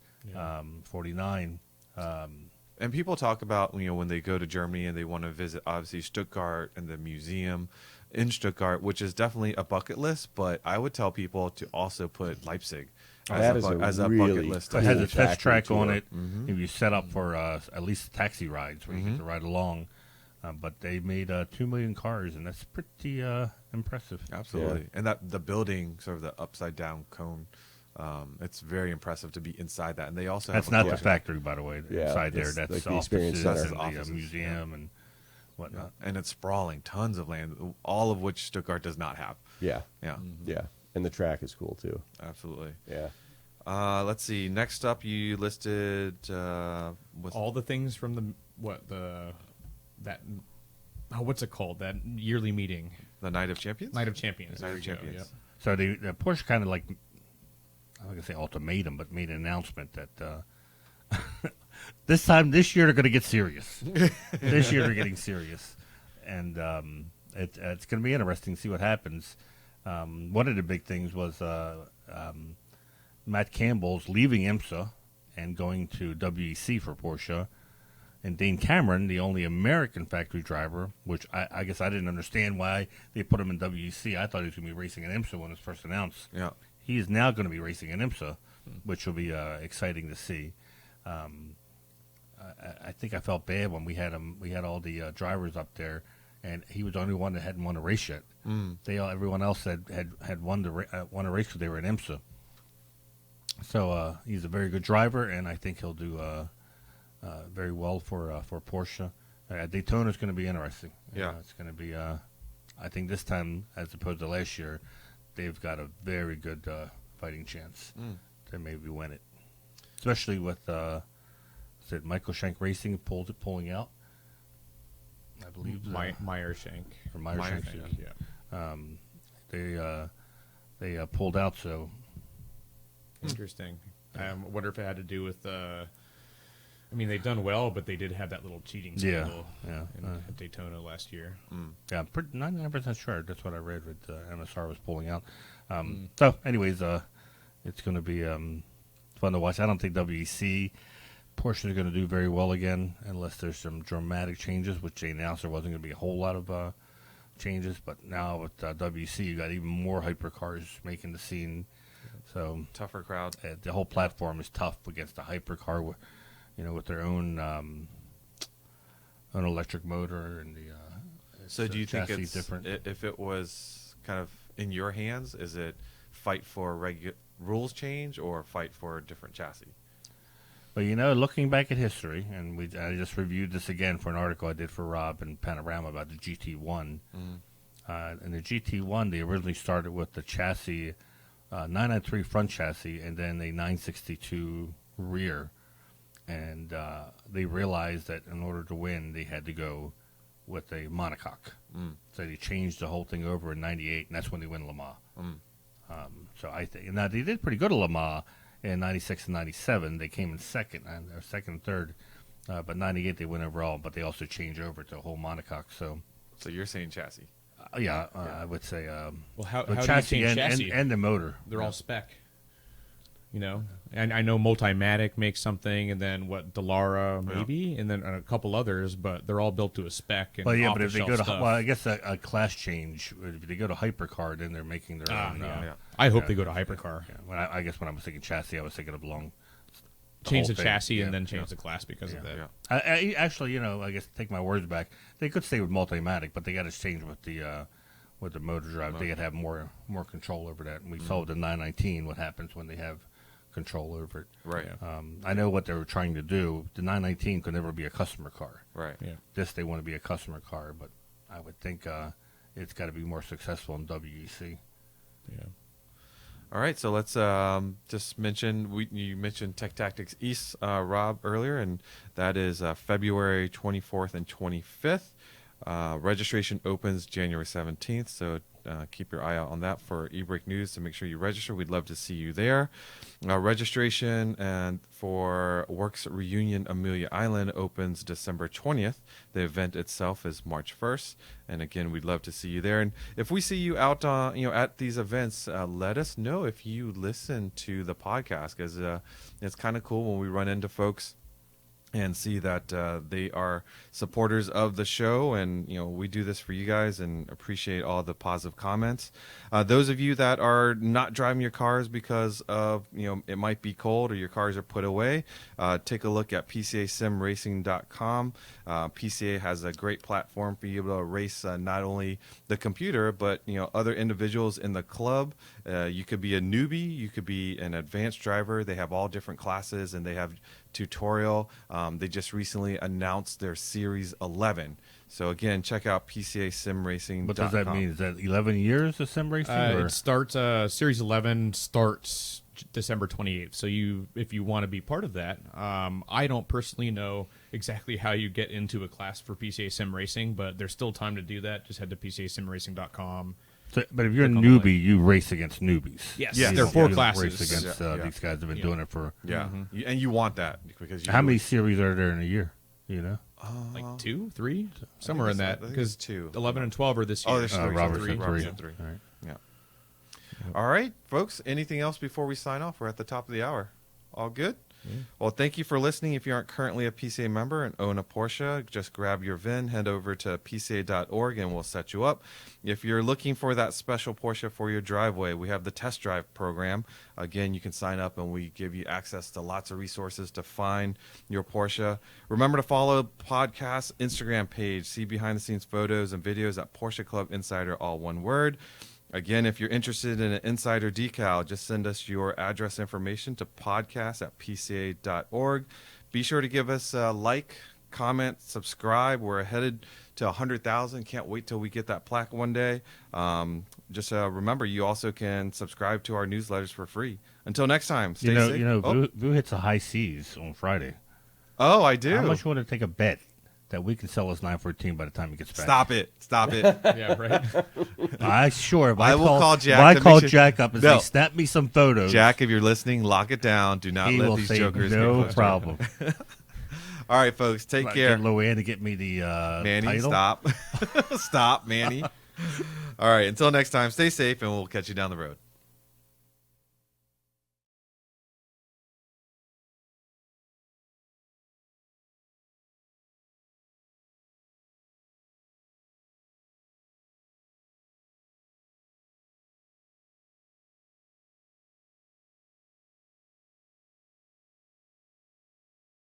Speaker 4: 49.
Speaker 2: And people talk about, when they go to Germany and they want to visit, obviously, Stuttgart and the museum in Stuttgart, which is definitely a bucket list. But I would tell people to also put Leipzig
Speaker 5: That is a
Speaker 2: as a
Speaker 5: really
Speaker 2: bucket list.
Speaker 4: It has a
Speaker 5: Cool
Speaker 4: test
Speaker 5: factory
Speaker 4: track on
Speaker 5: tour.
Speaker 4: it. If you set up for at least taxi rides where you get to ride along. But they made 2 million cars, and that's pretty impressive.
Speaker 2: Absolutely. And that the building, sort of the upside down cone, it's very impressive to be inside that. And they also
Speaker 4: That's
Speaker 2: have
Speaker 4: not
Speaker 2: a
Speaker 4: the
Speaker 2: collection-
Speaker 4: factory, by the way.
Speaker 5: Yeah,
Speaker 4: Inside there,
Speaker 5: that's
Speaker 4: that's
Speaker 5: like the
Speaker 4: offices
Speaker 5: experience center.
Speaker 4: and the
Speaker 2: Offices,
Speaker 4: museum and whatnot.
Speaker 2: and it's sprawling, tons of land, all of which Stuttgart does not have.
Speaker 5: Yeah,
Speaker 2: Yeah,
Speaker 5: yeah, and the track is cool too.
Speaker 2: absolutely.
Speaker 5: Yeah,
Speaker 2: Let's see. Next up, you listed with
Speaker 3: All the things from what's it called? That yearly meeting,
Speaker 2: the Night of Champions.
Speaker 3: Night of Champions.
Speaker 2: Night
Speaker 3: There
Speaker 2: of
Speaker 3: you go,
Speaker 2: Champions.
Speaker 3: yep.
Speaker 4: So the Porsche kind of I'm not going to say ultimatum, but made an announcement that this year they're going to get serious. This year they're getting serious, and it's going to be interesting to see what happens. One of the big things was Matt Campbell's leaving IMSA and going to WEC for Porsche, And Dane Cameron, the only American factory driver, which I guess I didn't understand why they put him in WEC. I thought he was going to be racing in IMSA when it was first announced.
Speaker 2: Yeah.
Speaker 4: He is now going to be racing in IMSA, which will be exciting to see. I think I felt bad when we had him. We had all the drivers up there, and he was the only one that hadn't won a race yet. Everyone else had won a race because they were in IMSA. So he's a very good driver, and I think he'll do very well for Porsche. Daytona is going to be interesting.
Speaker 2: Yeah.
Speaker 4: It's going to be. I think this time, as opposed to last year, they've got a very good fighting chance to maybe win it, especially with Michael Shank Racing pulling out. I believe
Speaker 3: Meyer Shank.
Speaker 4: Or Meyer Shank.
Speaker 3: Yeah.
Speaker 4: They pulled out. So
Speaker 3: Interesting. I wonder if it had to do with. I mean, they've done well, but they did have that little cheating scandal in Daytona last year.
Speaker 4: Yeah, I'm 99% sure. That's what I read with MSR was pulling out. So, anyways, it's going to be fun to watch. I don't think WEC Porsche is going to do very well again unless there's some dramatic changes, which they announced there wasn't going to be a whole lot of changes. But now with WEC, you got even more hypercars making the scene. So
Speaker 2: Tougher crowd.
Speaker 4: The whole platform is tough against the hypercar, with their own electric motor and the.
Speaker 2: So do you think
Speaker 4: chassis
Speaker 2: it's
Speaker 4: different?
Speaker 2: If it was kind of in your hands, is it fight for rules change or fight for a different chassis?
Speaker 4: Well, looking back at history, and I just reviewed this again for an article I did for Rob and Panorama about the GT1. And the GT1, they originally started with the chassis, 993 front chassis, and then a 962 rear. And they realized that in order to win, they had to go with a monocoque. So they changed the whole thing over in 98, and that's when they win Le Mans. So I think now they did pretty good at Le Mans in 96 and 97. They came in second and third. But 98 they win overall, but they also changed over to a whole monocoque. So
Speaker 2: you're saying chassis?
Speaker 4: I would say
Speaker 3: how
Speaker 4: the
Speaker 3: do you
Speaker 4: chassis
Speaker 3: change chassis?
Speaker 4: and the motor.
Speaker 3: They're all spec. And I know Multimatic makes something, and then Dallara maybe, and then a couple others, but they're all built to a spec. And
Speaker 4: but if they go to
Speaker 3: stuff.
Speaker 4: I guess a class change. If they go to hypercar, then they're making their own.
Speaker 3: I hope they go to hypercar.
Speaker 4: Yeah. I guess when I was thinking chassis, I was thinking of
Speaker 3: Change the
Speaker 4: whole thing.
Speaker 3: chassis and then change the class because of that.
Speaker 2: Yeah.
Speaker 4: I actually, I guess take my words back. They could stay with Multimatic, but they got to change with the motor drive. They got to have more control over that. And we saw with the 919 what happens when they have control over it.
Speaker 2: Right.
Speaker 4: I know what they were trying to do. The 919 could never be a customer car.
Speaker 2: Right.
Speaker 3: Yeah.
Speaker 4: This they want to be a customer car, but I would think it's got to be more successful in WEC.
Speaker 3: Yeah.
Speaker 2: All right, so let's just mention, you mentioned Tech Tactics East, Rob, earlier, and that is February 24th and 25th. Registration opens January 17th, so keep your eye out on that for eBreak News to make sure you register. We'd love to see you there. Registration and for Works Reunion Amelia Island opens December 20th. The event itself is March 1st, and again, we'd love to see you there. And if we see you out, at these events, let us know if you listen to the podcast, because it's kind of cool when we run into folks and see that they are supporters of the show, and we do this for you guys, and appreciate all the positive comments. Those of you that are not driving your cars because of it might be cold or your cars are put away, take a look at PCASimRacing.com. PCA has a great platform for you to race not only the computer but other individuals in the club. You could be a newbie, you could be an advanced driver. They have all different classes, and they have tutorial. They just recently announced their Series 11. So again, check out PCASimRacing.com.
Speaker 4: What does that mean? Is that 11 years of sim racing?
Speaker 3: It starts Series 11 starts December 28th. So if you want to be part of that, I don't personally know exactly how you get into a class for PCA Sim Racing, but there's still time to do that. Just head to PCASimRacing.com.
Speaker 4: So, but if you're a newbie, you race against newbies.
Speaker 3: Yes,
Speaker 2: Yes.
Speaker 3: there are
Speaker 4: You
Speaker 3: 4
Speaker 4: don't
Speaker 3: classes.
Speaker 4: Race against these guys have been doing it for.
Speaker 2: Yeah, and you want that because
Speaker 4: How many series are there in a year?
Speaker 3: Like 2, 3, somewhere in that.
Speaker 2: I think
Speaker 3: Because
Speaker 2: it's 2.
Speaker 3: 11 and 12 are this year.
Speaker 2: Oh, there's 3.
Speaker 4: Robert
Speaker 2: Three.
Speaker 4: said
Speaker 2: Robert
Speaker 4: 3.
Speaker 2: said 3.
Speaker 4: All right.
Speaker 2: Yeah. All right, folks. Anything else before we sign off? We're at the top of the hour. All good? Well, thank you for listening. If you aren't currently a PCA member and own a Porsche, just grab your VIN, head over to PCA.org, and we'll set you up. If you're looking for that special Porsche for your driveway, we have the test drive program. Again, you can sign up, and we give you access to lots of resources to find your Porsche. Remember to follow podcast Instagram page. See behind-the-scenes photos and videos at Porsche Club Insider, all one word. Again, if you're interested in an insider decal, just send us your address information to podcast@pca.org. Be sure to give us a like, comment, subscribe. We're headed to 100,000. Can't wait till we get that plaque one day. Just remember, you also can subscribe to our newsletters for free. Until next time, stay safe.
Speaker 4: Vu hits a high seas on Friday.
Speaker 2: Oh, I do.
Speaker 4: How much you want to take a bet that we can sell us 914 by the time he gets back?
Speaker 2: Stop it.
Speaker 3: Yeah, right.
Speaker 4: I sure. If
Speaker 2: I will call Jack.
Speaker 4: If I
Speaker 2: to
Speaker 4: call
Speaker 2: make sure-
Speaker 4: Jack up and
Speaker 2: No.
Speaker 4: say, "Snap me some photos,"
Speaker 2: Jack, if you're listening, lock it down. Do not
Speaker 4: he
Speaker 2: let
Speaker 4: will
Speaker 2: these
Speaker 4: say
Speaker 2: jokers
Speaker 4: no
Speaker 2: get
Speaker 4: problem.
Speaker 2: All right, folks, take care.
Speaker 4: Get Luann to get me the
Speaker 2: Manny,
Speaker 4: title.
Speaker 2: stop. Stop, Manny. All right, until next time, stay safe, and we'll catch you down the road.